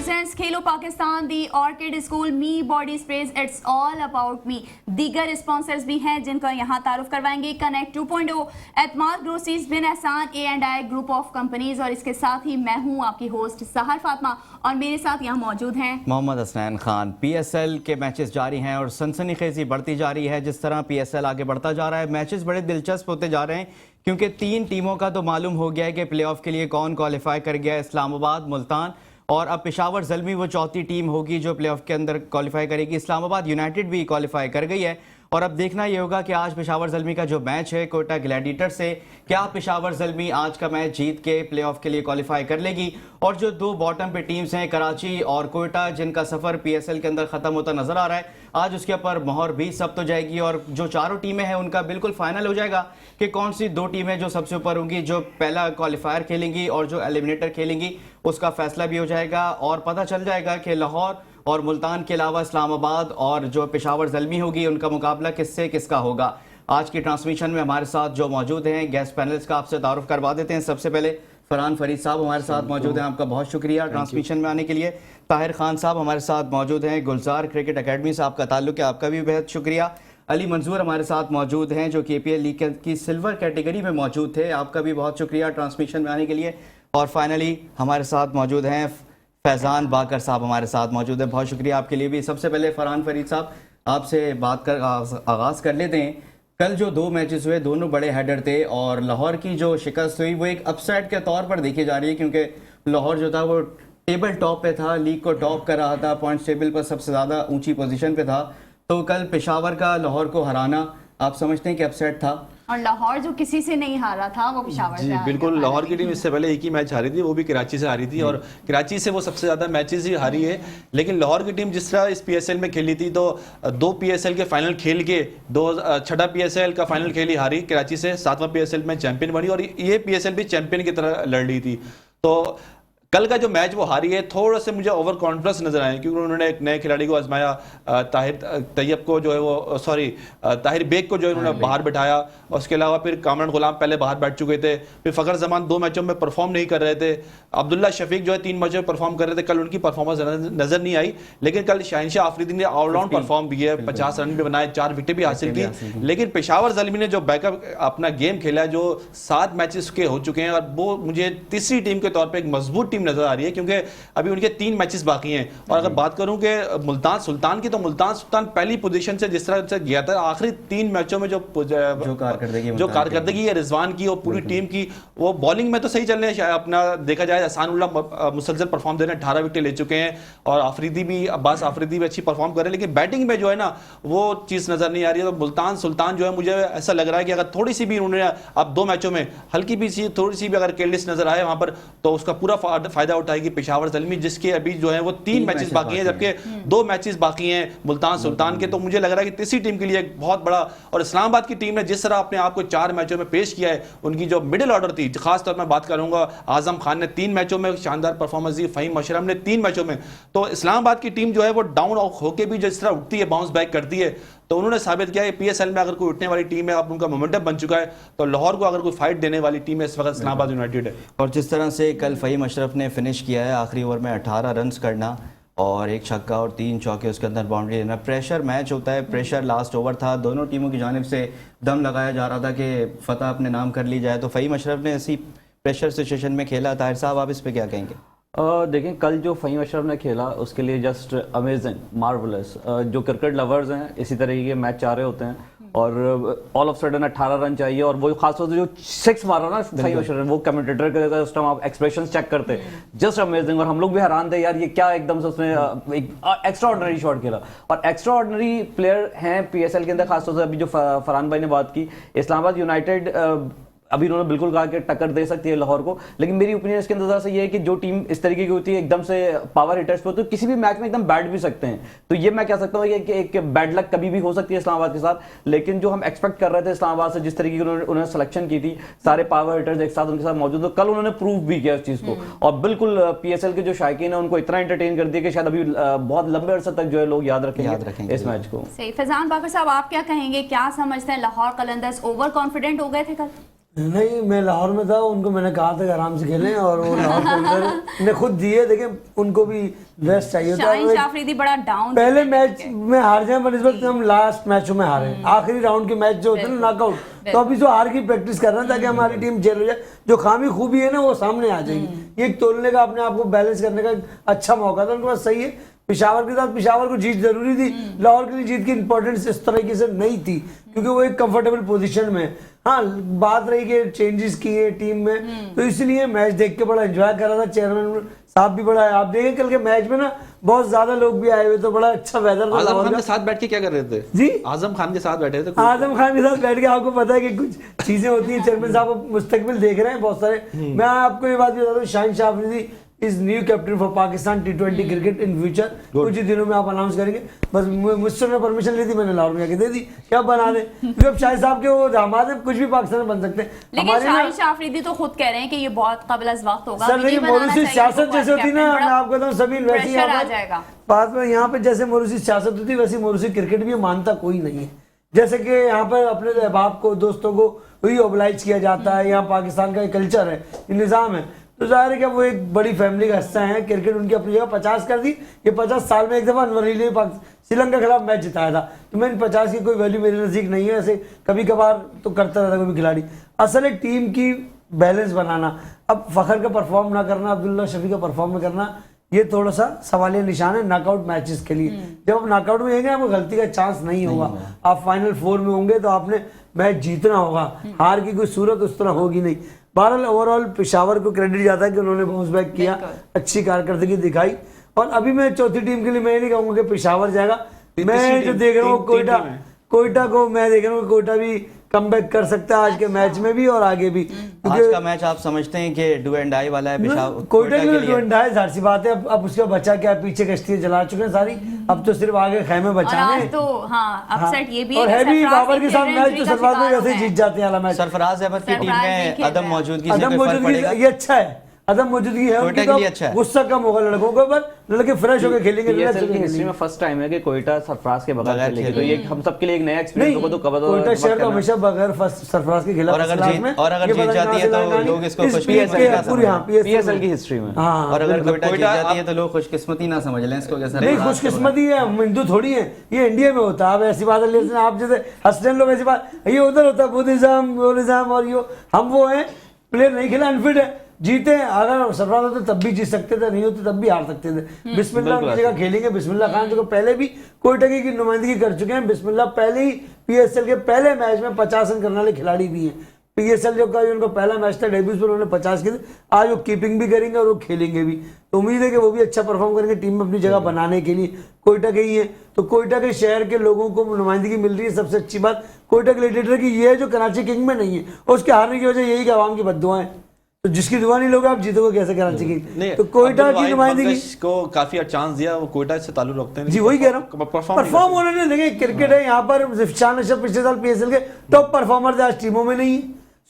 Presents Khelo Pakistan the Orchid school me body sprays it's all about me. दीगर sponsors भी हैं जिनका यहाँ तारुफ करवाएंगे। कनेक्ट 2.0, एतमाद ग्रोसरीज, बिन एहसान, A&I ग्रुप ऑफ कंपनीज। और इसके साथ ही मैं हूँ आपकी होस्ट सहर फातिमा और मेरे साथ यहाँ मौजूद हैं मोहम्मद हसनैन खान। PSL के मैचेस जारी हैं और सनसनीखेजी बढ़ती जा रही है। जिस तरह PSL आगे बढ़ता जा रहा है, मैचेस बड़े दिलचस्प होते जा रहे हैं क्योंकि 3 टीमों का तो मालूम हो गया है कि प्लेऑफ के लिए कौन क्वालिफाई कर गया है। इस्लामाबाद, मुल्तान और अब पेशावर ज़ल्मी वो चौथी टीम होगी जो प्लेऑफ के अंदर क्वालिफाई करेगी। इस्लामाबाद यूनाइटेड भी क्वालिफाई कर गई है और अब देखना ये होगा कि आज पेशावर ज़ल्मी का जो मैच है कोयटा ग्लैडिएटर से, क्या पेशावर ज़ल्मी आज का मैच जीत के प्लेऑफ के लिए क्वालिफाई कर लेगी। और जो 2 बॉटम पे टीम्स हैं कराची और कोयटा, जिनका सफ़र PSL के अंदर ख़त्म होता नज़र आ रहा है, आज उसके ऊपर मोहर भी सब तो जाएगी और जो चारों टीमें हैं उनका बिल्कुल फाइनल हो जाएगा कि कौन सी 2 टीमें जो सबसे ऊपर होंगी, जो पहला क्वालिफायर खेलेंगी और जो एलिमिनेटर खेलेंगी, उसका फैसला भी हो जाएगा और पता चल जाएगा कि लाहौर और मुल्तान के अलावा इस्लामाबाद और जो पेशावर ज़ल्मी होगी उनका मुकाबला किससे किसका होगा। आज की ट्रांसमिशन में हमारे साथ जो मौजूद हैं गेस्ट पैनल्स का आपसे तारुफ करवा देते हैं। सबसे पहले फरहान फरीद साहब हमारे साथ मौजूद हैं, आपका बहुत शुक्रिया ट्रांसमिशन में आने के लिए। ताहिर खान साहब हमारे साथ मौजूद हैं, गुलजार क्रिकेट अकेडमी से आपका ताल्लुक है, आपका भी बेहद शुक्रिया। अली मंजूर हमारे साथ मौजूद हैं जो KPL लीग की सिल्वर कैटेगरी में मौजूद थे, आपका भी बहुत शुक्रिया ट्रांसमिशन में आने के लिए। और फाइनली हमारे साथ मौजूद हैं फैज़ान बाकर साहब हमारे साथ मौजूद है, बहुत शुक्रिया आपके लिए भी। सबसे पहले फरहान फरीद साहब आपसे बात कर आगाज़ कर लेते हैं। कल जो 2 मैचेस हुए दोनों बड़े हेडर थे और लाहौर की जो शिकस्त हुई वो एक अपसेट के तौर पर देखी जा रही है क्योंकि लाहौर जो था वो टेबल टॉप पे था, लीग को टॉप कर रहा था, पॉइंट्स टेबल पर सबसे ज़्यादा ऊंची पोजीशन पे था। तो कल पेशावर का लाहौर को हराना आप समझते हैं कि अपसेट था? और लाहौर जो किसी से नहीं हारा था वो पेशावर से बिल्कुल। लाहौर की टीम इससे पहले एक ही मैच हारी थी, वो भी कराची से हारी थी और कराची से वो सबसे ज़्यादा मैचेस ही हारी है। लेकिन लाहौर की टीम जिस तरह इस PSL में खेली थी तो 2 PSL के फाइनल खेल के 6ठा PSL का फाइनल खेल ही हारी कराची से, 7वां PSL में चैंपियन बनी और ये PSL भी चैंपियन की तरह लड़ रही थी। तो कल का जो मैच वो हारी है, थोड़ा से मुझे ओवर कॉन्फिडेंस नजर आए क्योंकि उन्होंने एक नए खिलाड़ी को आजमाया, ताहिर को जो है वो ताहिर बेग को जो है उन्होंने बाहर बिठाया और उसके अलावा फिर कामरान गुलाम पहले बाहर बैठ चुके थे, फिर फ़खर जमान 2 मैचों में परफॉर्म नहीं कर रहे थे, अब्दुल्ला शफीक जो है 3 मैचों में परफॉर्म कर रहे थे, कल उनकी परफॉर्मेंस नजर नहीं आई। लेकिन कल शाहिनशाह आफरीदी ने ऑलराउंड परफॉर्म किया, 50 रन भी बनाए, 4 विकेट भी हासिल की। लेकिन पेशावर ज़ल्मी ने जो बैकअप अपना गेम खेला, जो 7 मैचेस के हो चुके हैं और वो मुझे तीसरी टीम के तौर पर एक मजबूत टीम नजर आ रही है क्योंकि अभी उनके 3 मैचेस बाकी हैं। और अगर बात करूं कि मुल्तान सुल्तान की, तो मुल्तान सुल्तान पहली पोजीशन से जिस तरह से गया था, आखिरी 3 मैचों में जो कारकर्दगी है रिजवान की और पूरी टीम की, वो बॉलिंग में तो सही चल रहे हैं, अपना देखा जाए अहसानुल्लाह मुसलसल परफॉर्म दे रहे हैं, 18 विकेट ले चुके हैं और आफरीदी भी, अब्बास आफरीदी भी अच्छी परफॉर्म कर रहे हैं, लेकिन बैटिंग में जो है ना वो चीज़ नजर नहीं आ रही है। तो मुल्तान सुल्तान जो है मुझे ऐसा लग रहा है कि अगर थोड़ी सी भी उन्होंने अब 2 मैचों में हल्की भी सी थोड़ी सी भी अगर केयरलेस नजर आए वहां पर, तो उसका पूरा फायदा उठाएगी पेशावर ज़ल्मी, जिसके अभी जो है वो 3 मैचेस बाकी हैं जबकि 2 मैचेस बाकी हैं मुल्तान सुल्तान के। तो मुझे लग रहा है कि तीसरी टीम के लिए एक बहुत बड़ा, और इस्लामाबाद की टीम ने जिस तरह अपने आप को 4 मैचों में पेश किया है, उनकी जो मिडिल ऑर्डर थी, खास तौर पर बात करूंगा आजम खान ने 3 मैचों में शानदार परफॉर्मेंस दी, फ़हीम अशरफ ने 3 मैचों में। तो इस्लामाबाद की टीम जो है वो डाउन होकर भी जिस तरह उठती है, बाउंस बैक करती है, तो उन्होंने साबित किया है PSL में अगर कोई उठने वाली टीम है, अब उनका मोमेंटम बन चुका है, तो लाहौर को अगर कोई फाइट देने वाली टीम है इस वक्त इस्लामाबाद यूनाइटेड है। और जिस तरह से कल फ़हीम अशरफ ने फिनिश किया है, आखिरी ओवर में 18 रन करना और 1 छक्का और 3 चौके, उसके अंदर बाउंड्री लेना, प्रेशर मैच होता है, प्रेशर लास्ट ओवर था, दोनों टीमों की जानिब से दम लगाया जा रहा था कि फतह अपने नाम कर ली जाए। तो फ़हीम अशरफ ने ऐसी प्रेशर सिचुएशन में खेला। ताहिर साहब आप इस पर क्या कहेंगे? देखें, कल जो फ़हीम अशरफ ने खेला उसके लिए जस्ट अमेजिंग, मार्वलस। जो क्रिकेट लवर्स हैं इसी तरह के मैच चाह रहे होते हैं और ऑल ऑफ सडन 18 रन चाहिए, और वो खासतौर से जो 6 मारा ना फ़हीम अशरफ, वो कमेंटेटर के उस टाइम आप एक्सप्रेशंस चेक करते, जस्ट अमेजिंग। और हम लोग भी हैरान थे यार, ये क्या एकदम से उसने एक एक्स्ट्रा ऑर्डिनरी शॉट खेला। और एक्स्ट्रा ऑर्डिनरी प्लेयर हैं PSL के अंदर, खासतौर से अभी जो फरहान भाई ने बात की, इस्लामाबाद यूनाइटेड अभी उन्होंने बिल्कुल कहा कि टक्कर दे सकती है लाहौर को, लेकिन मेरी ओपिनियन इसके अंदर से ये है कि जो टीम इस तरीके की होती है, एकदम से पावर हिटर्स पे होती है, तो किसी भी मैच में एकदम बैट भी सकते हैं। तो ये मैं कह सकता हूँ कि एक बैड लक कभी भी हो सकती है इस्लामाबाद के साथ, लेकिन जो हम एक्सपेक्ट कर रहे थे इस्लामाबाद से, जिस तरीके की उन्होंने सिलेक्शन की थी, सारे पावर हिटर्स एक साथ उनके साथ मौजूद, तो कल उन्होंने प्रूव भी किया उस चीज को। और बिल्कुल PSL के जो शायकीन है उनको इतना एंटरटेन कर दिया कि शायद अभी बहुत लंबे अरसे तक जो है लोग याद रखेंगे इस मैच को। सही। फैजान बाकर साहब आप क्या कहेंगे, क्या समझते हैं, लाहौर कलंदर्स ओवर कॉन्फिडेंट हो गए थे कल? नहीं, मैं लाहौर में था, उनको मैंने कहा था कि आराम से खेलें और वो लाहौर के अंदर ने खुद दिए। देखें, उनको भी रेस्ट चाहिए होता शाहीन है। शाफरीदी बड़ा डाउन, पहले मैच में हार जाए पर इस वक्त हम लास्ट मैचों में हारे, आखिरी राउंड के मैच जो होते हैं ना नॉकआउट, तो अभी जो हार की प्रैक्टिस कर रहे हैं ताकि हमारी टीम जेल हो जाए, जो खामी खूबी है ना वो सामने आ जाएगी। ये एक तोलने का, अपने आप को बैलेंस करने का अच्छा मौका था उनके पास। सही है, पेशावर के साथ पेशावर को जीत जरूरी थी, लाहौर के लिए जीत की इंपॉर्टेंस इस तरीके से नहीं थी क्योंकि वो एक कंफर्टेबल पोजीशन में। हाँ, बात रही कि चेंजेस किए टीम में, तो इसलिए मैच देख के बड़ा एंजॉय कर रहा था। चेयरमैन साहब भी बड़ा है, आप देखें कल के मैच में ना बहुत ज्यादा लोग भी आए हुए, तो बड़ा अच्छा वेदर था। आजम खान के साथ बैठ के क्या कर रहे थे जी? आजम खान के साथ बैठे थे। आजम खान के साथ बैठ के आपको पता है कि कुछ चीजें होती हैं, चेयरमैन साहब मुस्तकबिल देख रहे हैं बहुत सारे। मैं आपको ये बात बता दूं, Shaheen Afridi is new captain for Pakistan T20 cricket in future. कुछ ही दिनों में आप अनाउंस करेंगे। बस मुझसे ने परमिशन ली थी, मैंने लाहौर में जाके दे दी, क्या बना दे, क्योंकि अब शाहिद साहब के वो दामाद हैं, कुछ भी पाकिस्तान में बन सकते हैं। लेकिन शाहीन शाफरीदी तो खुद कह रहे हैं कि ये बहुत काबिल वक्त होगा। सर देखिए, मोरूसी सियासत जैसे होती ना, मैं आपको बताऊं सभी वैसी आ जाएगा बात में, यहाँ पे जैसे मोरूसी सियासत होती वैसी मोरूसी क्रिकेट भी मानता कोई नहीं है। जैसे कि यहाँ पर अपने अहबाब को, दोस्तों को वही ओबलाइज किया जाता है। यहाँ पाकिस्तान का एक कल्चर है, निज़ाम है, तो जाहिर है कि वो एक बड़ी फैमिली का हिस्सा है। क्रिकेट उनकी अपनी जगह 50 कर दी। ये 50 साल में एक दफ़ा अनवर अली ने श्रीलंका के खिलाफ मैच जिताया था, तो मैं इन 50 की कोई वैल्यू मेरे नज़दीक नहीं है। ऐसे कभी कभार तो करता रहता कोई भी खिलाड़ी। असल है टीम की बैलेंस बनाना। अब फ़खर का परफॉर्म ना करना, अब्दुल्ला शफी का परफॉर्म न करना, ये थोड़ा सा सवालिया निशान है नॉकआउट मैचेस के लिए। जब आप नॉकआउट में होंगे आपको गलती का चांस नहीं होगा। आप फाइनल 4 में होंगे तो आपने मैच जीतना होगा, हार की कोई सूरत उस तरह होगी नहीं। बहरहाल ओवरऑल पेशावर को क्रेडिट जाता है कि उन्होंने बाउंस बैक किया, अच्छी कारकर्दगी दिखाई। और अभी मैं चौथी टीम के लिए मैं नहीं कहूँगा कि पेशावर जाएगा। मैं जो देख रहा हूँ कोयटा को मैं देख रहा हूँ, कोयटा भी कमबैक कर सकता है आज के मैच में भी और आगे भी। आज का मैच आप समझते हैं कि डू एंड डाई वाला है पेशावर कोयटा के लिए? डू एंड डाई जाहिर सी बात है। अब उसका बचा क्या, पीछे कश्ती जला चुके हैं सारी, अब तो सिर्फ आगे खैमे बचाने। तो हाँ, अपसेट ये भी और है भी बाबर के साथ मैच तो सरफराज में वैसे जीत जाते हैं मैच। सरफराज अहमद की टीम में अदम मौजूदगी से अदम कोई फर्क मौजूदगी पड़ेगा? ये अच्छा है, अदम मौजूदगी है उनकी, तो अच्छा है। गुस्सा कम होगा लड़कों को, पर लड़के फ्रेश होकर खेलेंगे। PSL की हिस्ट्री में फर्स्ट टाइम है कि कोयटा सरफराज के बगैर खेलेगी, तो ये हम सबके लिए एक नया एक्सपीरियंस होगा। तो कोयटा शहर तो हमेशा बगैर सरफराज के खिलाफ, और अगर जीत जाती है तो लोग इसको PSL की हिस्ट्री में। और अगर कोयटा जीत जाती है तो लोग खुशकिस्मती ना समझ लें इसको। कैसा नहीं, खुशकिस्मती है, हम हिंदू थोड़ी है, ये इंडिया में होता है। अब ऐसी बात है, आप जैसे हंसते लोग, ऐसी बात ये उधर होता है, बुद्धिज्म और यो, हम वो है प्लेयर नहीं खेला, अनफिट है, जीते। अगर सरफराज होते तब भी जीत सकते थे, नहीं होते तब भी हार सकते थे। बिस्मिल्लाह की जगह खेलेंगे। बिस्मिल्लाह खान जो पहले भी कोयटा की नुमाइंदगी कर चुके हैं। बिस्मिल्लाह पहले ही PSL के पहले मैच में 50 रन करने वाले खिलाड़ी भी हैं। PSL जो का उनका पहला मैच था, डेब्यूज पर उन्होंने 50 किए थे। आज वो कीपिंग भी करेंगे और वो खेलेंगे भी, तो उम्मीद है कि वो भी अच्छा परफॉर्म करेंगे टीम में अपनी जगह बनाने के लिए। कोयटा के ही है, तो कोयटा के शहर के लोगों को नुमाइंदगी मिल रही है। सबसे अच्छी बात कोयटा के लीडर की ये है जो कराची किंग में नहीं है, और उसके हारने की वजह यही कि आवाम की बद्दुआएं, तो जिसकी दुआ नहीं लोगे आप जीतोगे कैसे कराची की? तो कोयटा की नुमाइंदगी को काफी चांस दिया, वो कोयटा से ताल्लुक रखते हैं। जी वही कह रहा हूँ, परफॉर्म होने नहीं लगे। क्रिकेट है यहाँ पर, शान अशरफ पिछले साल PSL के टॉप परफॉर्मर थे, आज टीमों में नहीं है।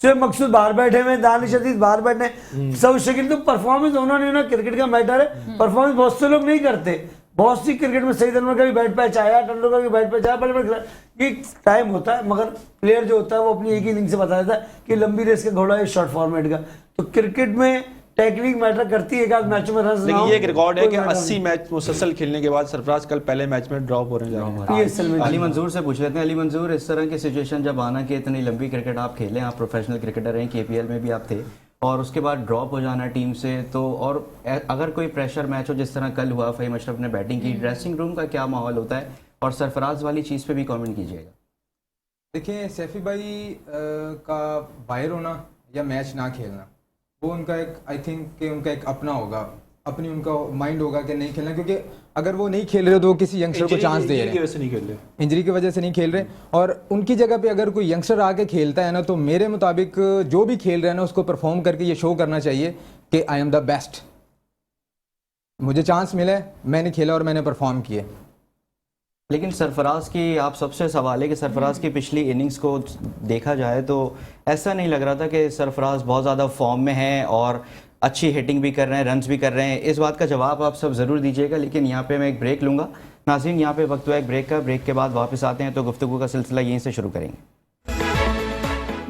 शुएब मकसूद बाहर बैठे हुए, दानिश अजीज बाहर बैठे, सब शकील, तो परफॉर्मेंस उन्होंने ना, क्रिकेट का मैटर है, परफॉर्मेंस बहुत से लोग नहीं करते। बहुत सी क्रिकेट में सईद अनवर का भी बैट पैच आया, तेंदुलकर का भी बैट पैच आया, बड़े ये टाइम होता है, मगर प्लेयर जो होता है वो अपनी एक ही इनिंग से बता देता है कि लंबी रेस का घोड़ा है शॉर्ट फॉर्मेट का। तो क्रिकेट में टेक्निक मैटर करती है, एक आध मैचों में रन। लेकिन ये एक रिकॉर्ड है कि 80 मैच मुसलसल खेलने के बाद सरफराज कल पहले मैच में ड्रॉप हो रहे हैं। अली मंजूर से पूछ लेते हैं। अली मंजूर, इस तरह की सिचुएशन जब आना कि इतनी लंबी क्रिकेट आप खेलें, आप प्रोफेशनल क्रिकेटर हैं, KPL में भी आप थे, और उसके बाद ड्रॉप हो जाना टीम से, तो और अगर कोई प्रेशर मैच हो जिस तरह कल हुआ, फ़हीम अशरफ ने बैटिंग की, ड्रेसिंग रूम का क्या माहौल होता है? और सरफराज वाली चीज़ पे भी कमेंट कीजिएगा। देखिए, सैफी भाई का बाहर होना या मैच ना खेलना, वो उनका एक, आई थिंक कि उनका एक अपना होगा, अपनी उनका माइंड होगा कि नहीं खेलना, क्योंकि अगर वो नहीं खेल रहे तो वो किसी यंगस्टर को चांस दे रहे हैं। इंजरी की वजह से नहीं खेल रहे, और उनकी जगह पे अगर कोई यंगस्टर आके खेलता है ना, तो मेरे मुताबिक जो भी खेल रहे हैं ना, उसको परफॉर्म करके ये शो करना चाहिए कि आई एम द बेस्ट, मुझे चांस मिले, मैंने खेला और मैंने परफॉर्म किए। लेकिन सरफराज की, आप सबसे सवाल है कि सरफराज की पिछली इनिंग्स को देखा जाए तो ऐसा नहीं लग रहा था कि सरफराज बहुत ज़्यादा फॉर्म में है और अच्छी हिटिंग भी कर रहे हैं, रन्स भी कर रहे हैं। इस बात का जवाब आप सब ज़रूर दीजिएगा, लेकिन यहाँ पे मैं एक ब्रेक लूँगा। नाज़रीन, यहाँ पे वक्त हुआ एक ब्रेक का, ब्रेक के बाद वापस आते हैं तो गुफ्तगू का सिलसिला यहीं से शुरू करेंगे।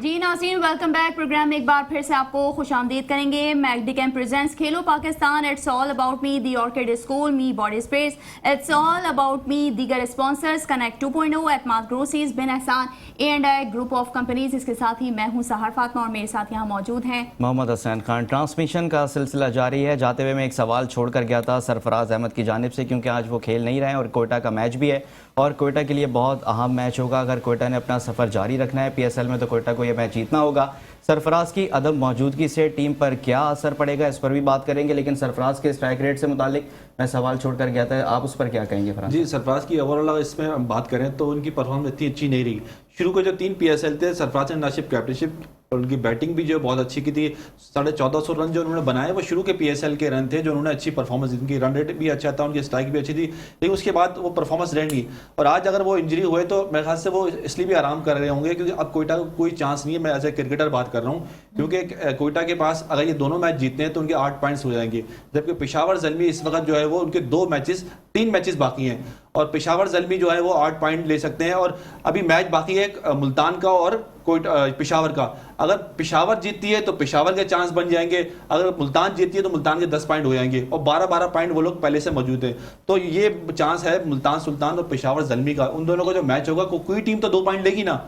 जी ना नाज़रीन, वेलकम बैक। प्रोग्राम में एक बार फिर से आपको खुशामदीद करेंगे। मैग्डीकैम presents Khelo Pakistan, it's all about me, the Orchid school, me body space, it's all about me, दीगर स्पॉन्सर्स कनेक्ट 2.0, एतमाद ग्रोसीज, बिन एहसान, A&I ग्रुप ऑफ कंपनीज। इसके साथ ही मैं हूं सहर फातिमा और मेरे साथ यहाँ मौजूद हैं मोहम्मद हसन खान। ट्रांसमिशन का सिलसिला जारी है। जाते हुए मैं एक सवाल छोड़ कर गया था सरफराज अहमद की जानिब से, क्योंकि आज वो खेल नहीं रहे हैं और कोयटा का मैच भी है और कोयटा के लिए बहुत अहम मैच होगा। अगर कोयटा ने अपना सफ़र जारी रखना है PSL में तो कोयटा को यह मैच जीतना होगा। सरफराज की अदम मौजूदगी से टीम पर क्या असर पड़ेगा, इस पर भी बात करेंगे। लेकिन सरफराज के स्ट्राइक रेट से मुतालिक मैं सवाल छोड़ कर गया था, आप उस पर क्या कहेंगे फरहान? जी, सरफराज की ओवरऑल इसमें हम बात करें तो उनकी परफॉर्मेंस इतनी अच्छी नहीं रही। शुरू के जो 3 PSL थे, सरफराज ने नाशिप कैप्टनशिप और उनकी बैटिंग भी जो बहुत अच्छी की थी। 1450 रन जो उन्होंने बनाए वो शुरू के PSL के रन थे, जो उन्होंने अच्छी परफॉर्मेंस दी। उनकी रन रेट भी अच्छा था, उनकी स्ट्राइक भी अच्छी थी, लेकिन उसके बाद वो परफॉर्मेंस रह नहीं। और आज अगर वो इंजरी हुए तो मेरे ख्याल से वो इसलिए भी आराम कर रहे होंगे क्योंकि अब कोयटा को कोई चांस नहीं है। मैं एज ए क्रिकेटर बात कर रहा हूँ, क्योंकि कोयटा के पास अगर ये दोनों मैच जीतते हैं तो उनके 8 पॉइंट्स हो जाएंगे, जबकि पेशावर ज़ल्मी इस वक्त जो है वो उनके 3 मैचेस बाकी हैं और पेशावर ज़ल्मी जो है वो 8 पॉइंट ले सकते हैं। और अभी मैच बाकी है मुल्तान का और पेशावर का। अगर पेशावर जीतती है तो पेशावर के चांस बन जाएंगे, अगर मुल्तान जीतती है तो मुल्तान के 10 पॉइंट हो जाएंगे और 12-12 पॉइंट वो लोग पहले से मौजूद हैं। तो ये चांस है मुल्तान सुल्तान और पेशावर ज़ल्मी का। उन दोनों का जो मैच होगा कोई टीम तो 2 पॉइंट लेगी ना,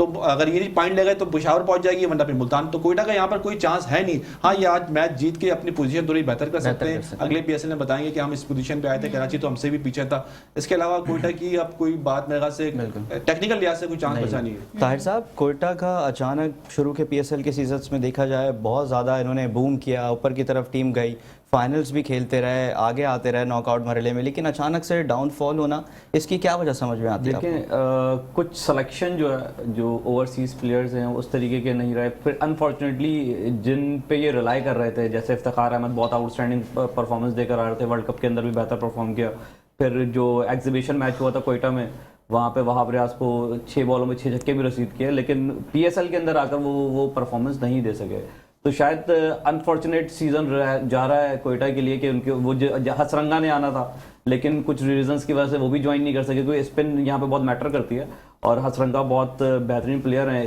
तो अगर ये पॉइंट ले गए तो पेशावर पहुंच जाएगी, वरना फिर मुल्तान। तो कोयटा का यहाँ पर कोई चांस है नहीं। हाँ, ये आज मैच जीत के अपनी पोजीशन थोड़ी बेहतर कर सकते हैं। अगले PSL में बताएंगे कि हम इस पोजीशन पे आए थे, कराची तो हमसे भी पीछे था। इसके अलावा कोयटा की अब कोई बात मेरे ख्याल से टेक्निकल लिहाज से कोई चांस बचा नहीं है। ताहिर साहब, कोयटा का अचानक शुरू के PSL के सीजन्स में देखा जाए बहुत ज़्यादा इन्होंने बूम किया, ऊपर की तरफ टीम गई, फाइनल्स भी खेलते रहे, आगे आते रहे नॉकआउट मरहले में, लेकिन अचानक से डाउनफॉल होना, इसकी क्या वजह समझ में आती है? देखिए, कुछ सिलेक्शन जो है, जो ओवरसीज़ प्लेयर्स हैं उस तरीके के नहीं रहे। फिर अनफॉर्चुनेटली जिन पे ये रिलाई कर रहे थे, जैसे इफ्तिखार अहमद बहुत आउटस्टैंडिंग परफॉर्मेंस देकर आ रहे थे, वर्ल्ड कप के अंदर भी बेहतर परफॉर्म किया। फिर जो एग्जीबिशन मैच हुआ था कोयटा में, वहाँ पे वहाब रियाज को 6 बॉलों में 6 छक्के भी रसीद किए, लेकिन PSL के अंदर आकर वो परफॉर्मेंस नहीं दे सके। तो शायद अनफॉर्चुनेट सीजन जा रहा है कोयटा के लिए कि उनके वो हसरंगा ने आना था, लेकिन कुछ रीजंस की वजह से वो भी ज्वाइन नहीं कर सके, क्योंकि स्पिन यहाँ पे बहुत मैटर करती है और हसरंगा बहुत बेहतरीन प्लेयर हैं,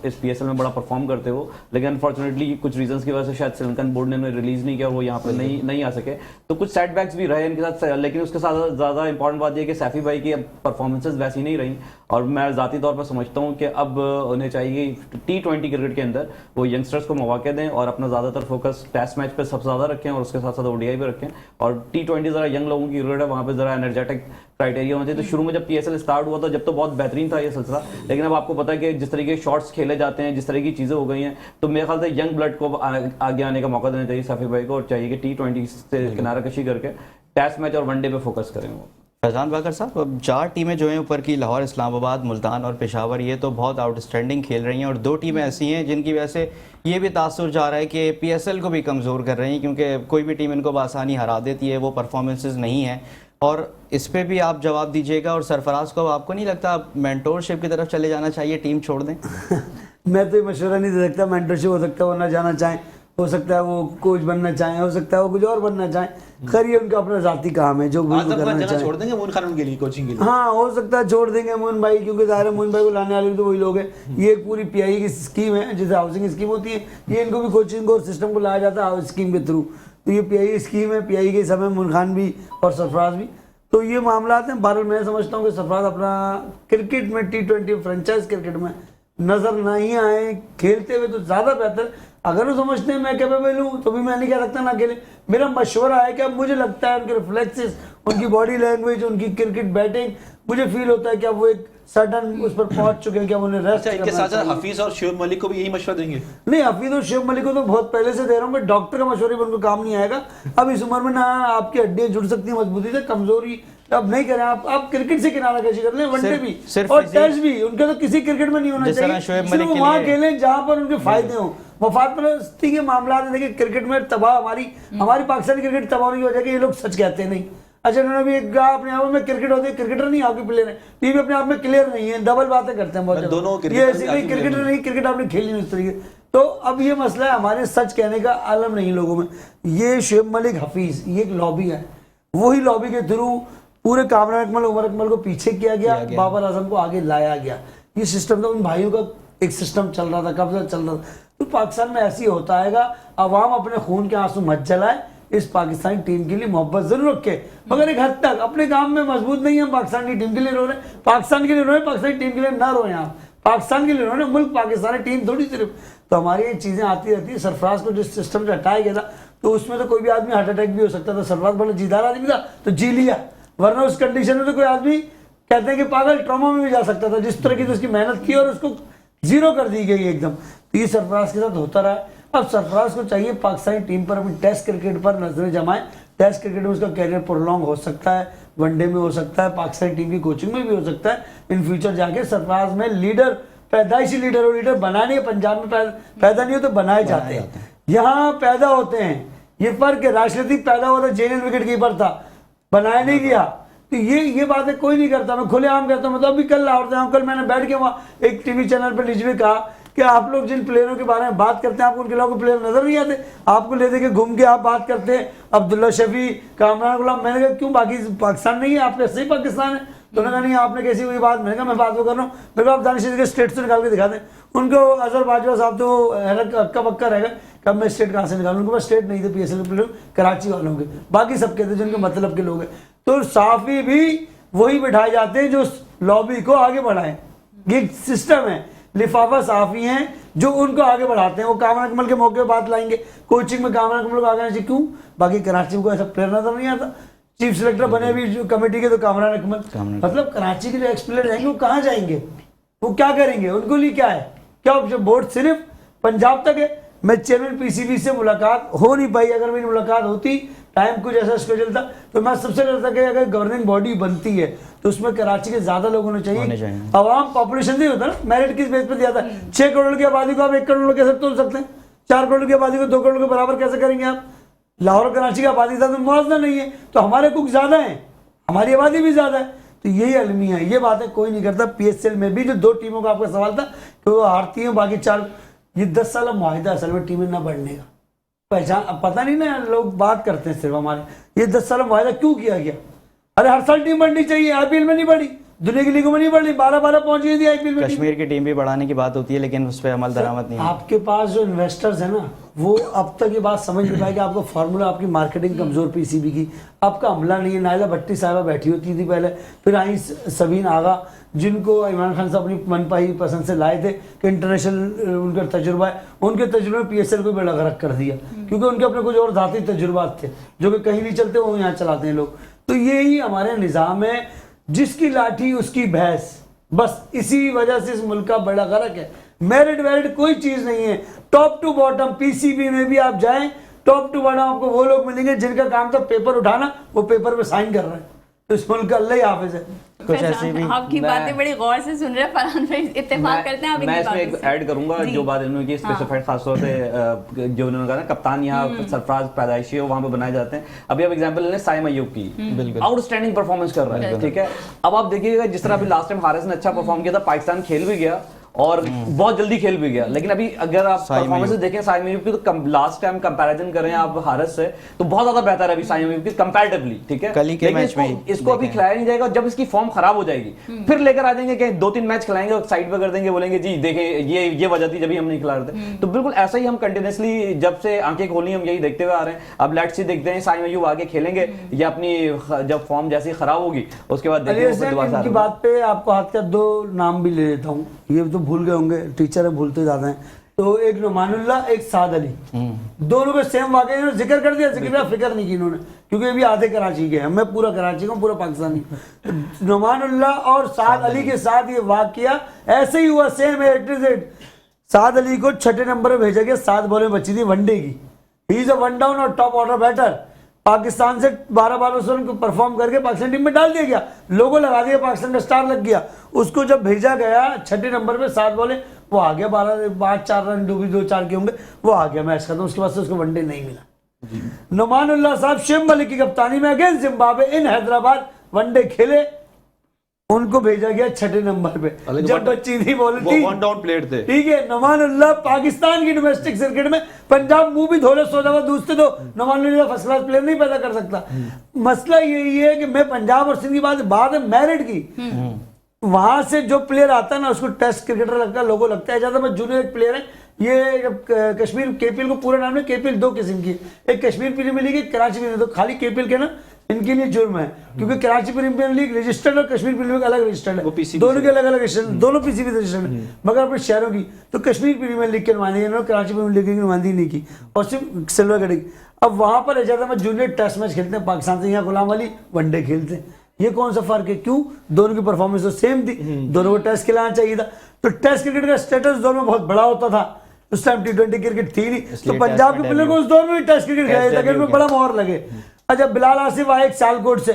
इस PSL में बड़ा परफॉर्म करते हो। लेकिन अनफॉर्चुनेटली कुछ रीजंस की वजह से शायद श्रीलंकन बोर्ड ने उन्हें रिलीज़ नहीं किया और वो यहाँ पे नहीं आ सके। तो कुछ सेटबैक्स भी रहे इनके साथ, लेकिन उसके साथ ज़्यादा इंपॉर्टेंट बात यह कि सैफी भाई की अब परफॉर्मेंसेज वैसी नहीं रही और मैं ज़ाती तौर पर समझता हूँ कि अब उन्हें चाहिए T20 क्रिकेट के अंदर वो यंगस्टर्स को मौका दें और अपना ज़्यादातर फोकस टेस्ट मैच पर सबसे ज़्यादा रखें और उसके साथ साथ ODI भी रखें। और T20 ज़रा यंग लोगों की क्रिकेट है, वहाँ पर ज़रा एनर्जेटिक क्राइटेरिया होना चाहिए। तो शुरू में जब PSL स्टार्ट हुआ था जब तो बहुत बेहतरीन था ये सिलसिला, लेकिन अब आपको पता है कि जिस तरीके के शॉट्स खेले जाते हैं, जिस तरह की चीज़ें हो गई हैं, तो मेरे ख्याल से यंग ब्लड को आगे आने का मौका देना चाहिए सैफी भाई को, और चाहिए कि T20 से किनारा कशी करके टेस्ट मैच और वनडे पे फोकस करें वो। फैजान बाकर साहब, अब 4 टीमें जो हैं ऊपर की, लाहौर, इस्लामाबाद, मुल्तान और पेशावर, ये तो बहुत आउटस्टैंडिंग खेल रही हैं और 2 टीमें ऐसी हैं जिनकी वजह से ये भी तासुर जा रहा है कि PSL को भी कमज़ोर कर रही हैं, क्योंकि कोई भी टीम इनको बआसानी हरा देती है, वो परफॉर्मेंसेस नहीं हैं। और इस पे भी आप जवाब दीजिएगा। और सरफराज को आपको नहीं लगता आप मेंटोरशिप की तरफ चले जाना चाहिए, टीम छोड़ दें? मैं तो ये मशवरा नहीं दे सकता। मेंटरशिप हो सकता है वो ना जाना चाहें, हो सकता है वो कोच बनना चाहें, हो सकता है वो कुछ और बनना चाहें। खैर ये उनका अपना जाती काम है जो भी करना चाहें। छोड़ देंगे मोइन खान के लिए, कोचिंग के लिए? हाँ, हो सकता है छोड़ देंगे मोइन भाई, क्योंकि ज़ाहिर है मोइन भाई को लाने वाले भी तो वही लोग हैं। ये एक पूरी PI की स्कीम है, जैसे हाउसिंग स्कीम होती है, ये इनको भी कोचिंग और सिस्टम को लाया जाता है स्कीम के थ्रू। तो ये PI स्कीम है, PI के समय मोइन खान भी और सरफराज भी, तो ये मामला हैं। बहरहाल मैं समझता हूँ कि सरफराज अपना क्रिकेट में T20 फ्रेंचाइज क्रिकेट में नजर नहीं आए खेलते हुए तो ज़्यादा बेहतर। अगर वो समझते हैं मैं कैपेबल हूँ तो भी मैं नहीं कह सकता ना खेले। मेरा मशवरा है कि अब मुझे लगता है उनके रिफ्लेक्सेस, उनकी बॉडी लैंग्वेज, उनकी क्रिकेट बैटिंग, मुझे फील होता है कि अब वो एक सर्टन उस पर पहुंच चुके हैं कि अब उन्हें रेस्ट इनके साथ साथ हफीज और शुएब मलिक को भी यही मशवरा देंगे? नहीं, हफीज और शुएब मलिक को तो बहुत पहले से दे रहा हूँ मैं। डॉक्टर का मशवरा भी उनको काम नहीं आएगा। अब इस उम्र में ना आपकी हड्डियां जुड़ सकती हैं मजबूती से, कमजोरी अब नहीं करें आप क्रिकेट से किनारा कशी कर लें, वनडे भी और टेस्ट भी। उनका तो किसी क्रिकेट में नहीं होना चाहिए, सिर्फ वहाँ खेलें जहाँ पर उनके फायदे हों। मफाद परस्ती के मामला में देखिए क्रिकेट में तबाह हमारी पाकिस्तानी क्रिकेट तबाह होने की वजह कि ये लोग सच कहते नहीं। अच्छा, इन्होंने भी एक अपने आप में क्रिकेट होती है, क्रिकेटर नहीं हॉकी प्लेयर है, ये भी अपने आप में क्लियर नहीं है, डबल बातें करते हैं बहुत दोनों। ये ऐसे नहीं क्रिकेटर नहीं, क्रिकेट आपने खेली नहीं इस तरीके। तो अब ये मसला है, हमारे सच कहने का आलम नहीं लोगों में। ये शुएब मलिक, हफीज, ये एक लॉबी है, वही लॉबी के थ्रू पूरे कामरान अकमल, उमर अकमल को पीछे किया गया, बाबर आजम को आगे लाया गया। ये सिस्टम था उन भाइयों का एक सिस्टम चल रहा था, कब्जा चल रहा था। तो पाकिस्तान में ऐसे ही होता आएगा। अवाम अपने खून के आंसू मत जलाए, इस पाकिस्तानी टीम के लिए मोहब्बत जरूर रखे, मगर एक हद तक अपने काम में मजबूत नहीं है। हम पाकिस्तानी टीम के लिए रो रहे हैं, पाकिस्तान के लिए रो रहे हैं, पाकिस्तानी टीम के लिए ना रोए आप, पाकिस्तान के लिए रो रहे हैं, मुल्क पाकिस्तानी टीम थोड़ी सिर्फ। तो हमारी ये चीज़ें आती रहती है। सरफराज को जिस सिस्टम से हटाया गया था तो उसमें तो कोई भी आदमी हार्ट अटैक भी हो सकता था। सरफराज बड़ा जीदार आदमी था तो जी लिया, वरना उस कंडीशन में तो कोई आदमी कहते हैं कि पागल ट्रॉमा में भी जा सकता था। जिस तरह की तो उसकी मेहनत की और उसको जीरो कर दी गई एकदम। तो ये सरफराज के साथ होता रहा। अब सरफराज को चाहिए पाकिस्तानी टीम पर अपनी टेस्ट क्रिकेट पर नजरें जमाएं। टेस्ट क्रिकेट में उसका कैरियर प्रोलॉन्ग हो सकता है, वनडे में हो सकता है, पाकिस्तानी टीम की कोचिंग में भी हो सकता है। इन फ्यूचर जाके सरफराज में लीडर, पैदाइशी लीडर और लीडर बनाने, पंजाब में पैदा नहीं हो तो बनाए जाते हैं, यहाँ पैदा होते हैं। ये फर्क है, राष्ट्रपति पैदा हुआ था जेएनएल विकेट कीपर था, बनाया नहीं गया। तो ये बातें कोई नहीं करता। मैं खुलेआम कहता हूँ। मतलब अभी कल लाहौर से कल मैंने बैठ के वहाँ एक टीवी चैनल पर निजी में कहा कि आप लोग जिन प्लेयरों के बारे में बात करते हैं, आपको उनके अलावा प्लेयर नजर नहीं आते, आपको ले दे के घूम के आप बात करते हैं अब्दुल्ला शफी, कामरान गुलाम। मैंने कहा क्यों, बाकी पाकिस्तान नहीं है, आपके सही पाकिस्तान है। तो उन्होंने कहा नहीं, आपने कैसी हुई बात। मैंने कहा मैं बात वो कर रहा हूँ, मेरे को आप दानिश के स्टेट से निकाल के दिखा दें। उनको अजहर बाजवा साहब तो अक्का बक्का रहेगा, कब मैं स्टेट कहाँ से निकालूँ। उनके पास स्टेट नहीं थे PSL के प्लेयर, कराची वालों के, बाकी सब कहते जिनके मतलब के लोग हैं। तो साफी भी वही बिठाए जाते हैं जो लॉबी को आगे बढ़ाएं। ये सिस्टम है, लिफाफा साफी हैं जो उनको आगे बढ़ाते हैं। वो कामरान अकमल के मौके पर बात लाएंगे, कोचिंग में कामरान अकमल को आगे आना चाहिए। क्यों, बाकी कराची में कोई ऐसा प्लेयर नजर नहीं आता। चीफ सिलेक्टर बने अभी जो कमेटी के तो कामरान अकमल, मतलब कराची के जो एक्स प्लेयर जाएंगे वो कहाँ जाएंगे, वो क्या करेंगे, उनको लिए क्या है, क्या ऑप्शन। बोर्ड सिर्फ पंजाब तक है। मैं चेयरमैन PCB से मुलाकात हो नहीं पाई। अगर मेरी मुलाकात होती, टाइम कुछ ऐसा शेड्यूल था, तो मैं सबसे करता कि अगर गवर्निंग बॉडी बनती है तो उसमें कराची के ज्यादा लोग होने चाहिए। आवाम पॉपुलेशन नहीं होता ना, मेरिट किस बेस पर दिया था। 6 करोड़ की आबादी को आप 1 करोड़ कैसे तोल सकते हैं, 4 करोड़ की आबादी को 2 करोड़ के बराबर कैसे करेंगे आप। लाहौर और कराची की आबादी ज्यादा मुआवजा नहीं है, तो हमारे कुक ज्यादा है, हमारी आबादी भी ज्यादा है। तो यही अलमिया है, ये बातें कोई नहीं करता। PSL में भी जो 2 टीमों का आपका सवाल था कि वो हारती हैं, बाकी 4, ये 10 साल मुआहिदा असल में टीमें ना बढ़ने का पहचान। अब पता नहीं ना, लोग बात करते हैं सिर्फ हमारे, ये 10 साल मुआहिदा क्यों किया गया। अरे हर साल टीम बढ़नी चाहिए, IPL में नहीं बढ़ी, दुनिया की लीगों में नहीं बढ़ी, 12 पहुंच गई थी IPL में। कश्मीर की टीम भी बढ़ाने की बात होती है लेकिन उस पर अमल दरामद नहीं है। आपके पास जो इन्वेस्टर्स है ना, वो अब तक ये बात समझ नहीं पाए कि आपका फार्मूला, आपकी मार्केटिंग कमजोर PCB की, आपका अमला नहीं है। नाइला भट्टी साहिबा बैठी होती थी पहले, फिर आई सबीन आगा, जिनको इमरान खान साहब अपनी मनपाही पसंद से लाए थे कि इंटरनेशनल उनका तजुर्बा है। उनके तजुर्बे में PSL को बेड़ा गर्क कर दिया, क्योंकि उनके अपने कुछ और जाती तजुर्बात थे जो कि कहीं नहीं चलते, वो यहाँ चलाते हैं लोग। तो यही हमारे निज़ाम है, जिसकी लाठी उसकी भैंस, बस इसी वजह से इस मुल्क का बड़ा गर्क है। मेरिट वेरिट कोई चीज नहीं है। टॉप टू बॉटम PCB में भी आप जाएं, टॉप टू बॉटम आपको वो लोग मिलेंगे जिनका काम था पेपर उठाना, वो पेपर पे साइन कर रहे हैं। तो इस मुल्क का अल्लाह ही हाफिज है। कुछ ऐसी भी आपकी बातें बड़ी गौर से सुन रहे हैं फरहान भाई, इत्तेफाक करते हैं। मैं इसमें एक ऐड करूंगा जो बात इन्होंने की स्पेसिफाइड खासतौर से जो उन्होंने कहा ना कप्तान यहाँ सरफराज पैदाइशी है वहां पे बनाए जाते हैं। अभी आप एग्जांपल ले साइम अय्यूब की, आउटस्टैंडिंग परफॉर्मेंस कर रहा है, ठीक है। अब आप देखिएगा जिस तरह अभी लास्ट टाइम हारिस ने अच्छा परफॉर्म किया था, पाकिस्तान खेल भी गया और बहुत जल्दी खेल भी गया, लेकिन अभी अगर आप परफॉर्मेंस देखें साइम अय्यूब की तो लास्ट टाइम कंपैरिजन करें आप हारिस से तो बहुत ज्यादा बेहतर है अभी साइम अय्यूब की कंपैरेटिवली, ठीक है। कल ही के मैच में इसको अभी खिलाया नहीं जाएगा। जब इसकी फॉर्म खराब हो जाएगी फिर लेकर आ जाएंगे कि 2-3 मैच खिलाएंगे और साइड पे कर देंगे, बोलेंगे जी देखें ये वजह थी जब भी हम नहीं खिला रहे थे। तो बिल्कुल ऐसा ही हम कंटिन्यूसली जब से आंखें खोली हम यही देखते हुए आ रहे हैं। अब लेट्स सी देखते हैं साइम अय्यूब आगे खेलेंगे या अपनी जब फॉर्म जैसी खराब होगी उसके बाद इनकी बात पे आपको हाथ का 2 नाम भी ले लेता हूँ, ये तो भूल गए होंगे, टीचर है भूलते जाते हैं। तो एक नुमानुल्लाह, एक साद अली, दोनों पे सेम वाकई इन्होंने जिक्र कर दिया, जिक्र फिक्र नहीं की इन्होंने, क्योंकि अभी आधे कराची के हैं, मैं पूरा कराची का पूरा पाकिस्तानी। नुमानुल्लाह और साद अली के साथ ये वाकया ऐसे ही हुआ, सेम A-Z। साद अली को 6 नंबर पे भेजा गया, 7 बॉलें बची थी वनडे की। He is a one down और टॉप ऑर्डर बैटर। पाकिस्तान से 12 रन को परफॉर्म करके पाकिस्तान टीम में डाल दिया गया, लोगों लगा दिया, पाकिस्तान का स्टार लग गया। उसको जब भेजा गया 6 नंबर पे 7 बॉलें, वो आ गया 4 रन, जो भी 2-4 के होंगे वो आ गया, मैच खत्म। उसके बाद से उसको वनडे नहीं मिला। नुमानुल्लाह साहब शेम मलिक की कप्तानी में अगेंस्ट जिम्बाब्वे इन हैदराबाद वनडे खेले, उनको भेजा गया 6 नंबर पे जब बच्ची थी बॉल थी, वन डाउन प्लेयर थे, ठीक है। नुमानुल्लाह पाकिस्तान की डोमेस्टिक क्रिकेट में पंजाब मुंह भी धोले सो दफा दूसरे तो नुमानुल्लाह फर्स्ट क्लास प्लेयर नहीं पैदा कर सकता। मसला यही है कि मैं पंजाब और सिंध की बात है मेरिट की, वहां से जो प्लेयर आता है ना उसको टेस्ट क्रिकेटर लगता है, लोगों लगता है ज्यादा। मैं जूनियर एक प्लेयर है, ये जब कश्मीर केपीएल को पूरा नाम है, केपीएल दो किस्म की, एक कश्मीर प्रीमियर लीग, एक कराची प्रीमियर लीग। तो खाली केपीएल के ना इनके लिए जुर्म है, क्योंकि कराची प्रीमियर लीग रजिस्टर्ड और कश्मीर प्रीमियर लीग अलग रजिस्टर्ड है, दोनों के अलग अलग रजिस्टर्ड, दोनों पीसीबी रजिस्टर्ड है, मगर अपने शहरों की। तो कश्मीर प्रीमियर लीग की नुमाइंदगी इन्होंने कराची प्रीमियर लीग की नुमाइंदगी नहीं की, और सिर्फ सिल्वर गढ़ी। अब वहां पर ज्यादा में जूनियर टेस्ट मैच खेलते हैं पाकिस्तान से, यहाँ गुलाम अली वनडे खेलते हैं। ये कौन सा फर्क है? क्यों? दोनों की परफॉर्मेंस तो सेम थी, दोनों को टेस्ट खिलाना चाहिए था। तो टेस्ट क्रिकेट का स्टेटस दोनों में बहुत बड़ा होता था, उस टाइम T20 क्रिकेट थी नहीं, तो पंजाब के प्लेयर को उस दौर में भी टेस्ट क्रिकेट खेला ताकि उनमें बड़ा मोहर लगे। अच्छा, बिलाल आसिफ आए एक सियालकोट से,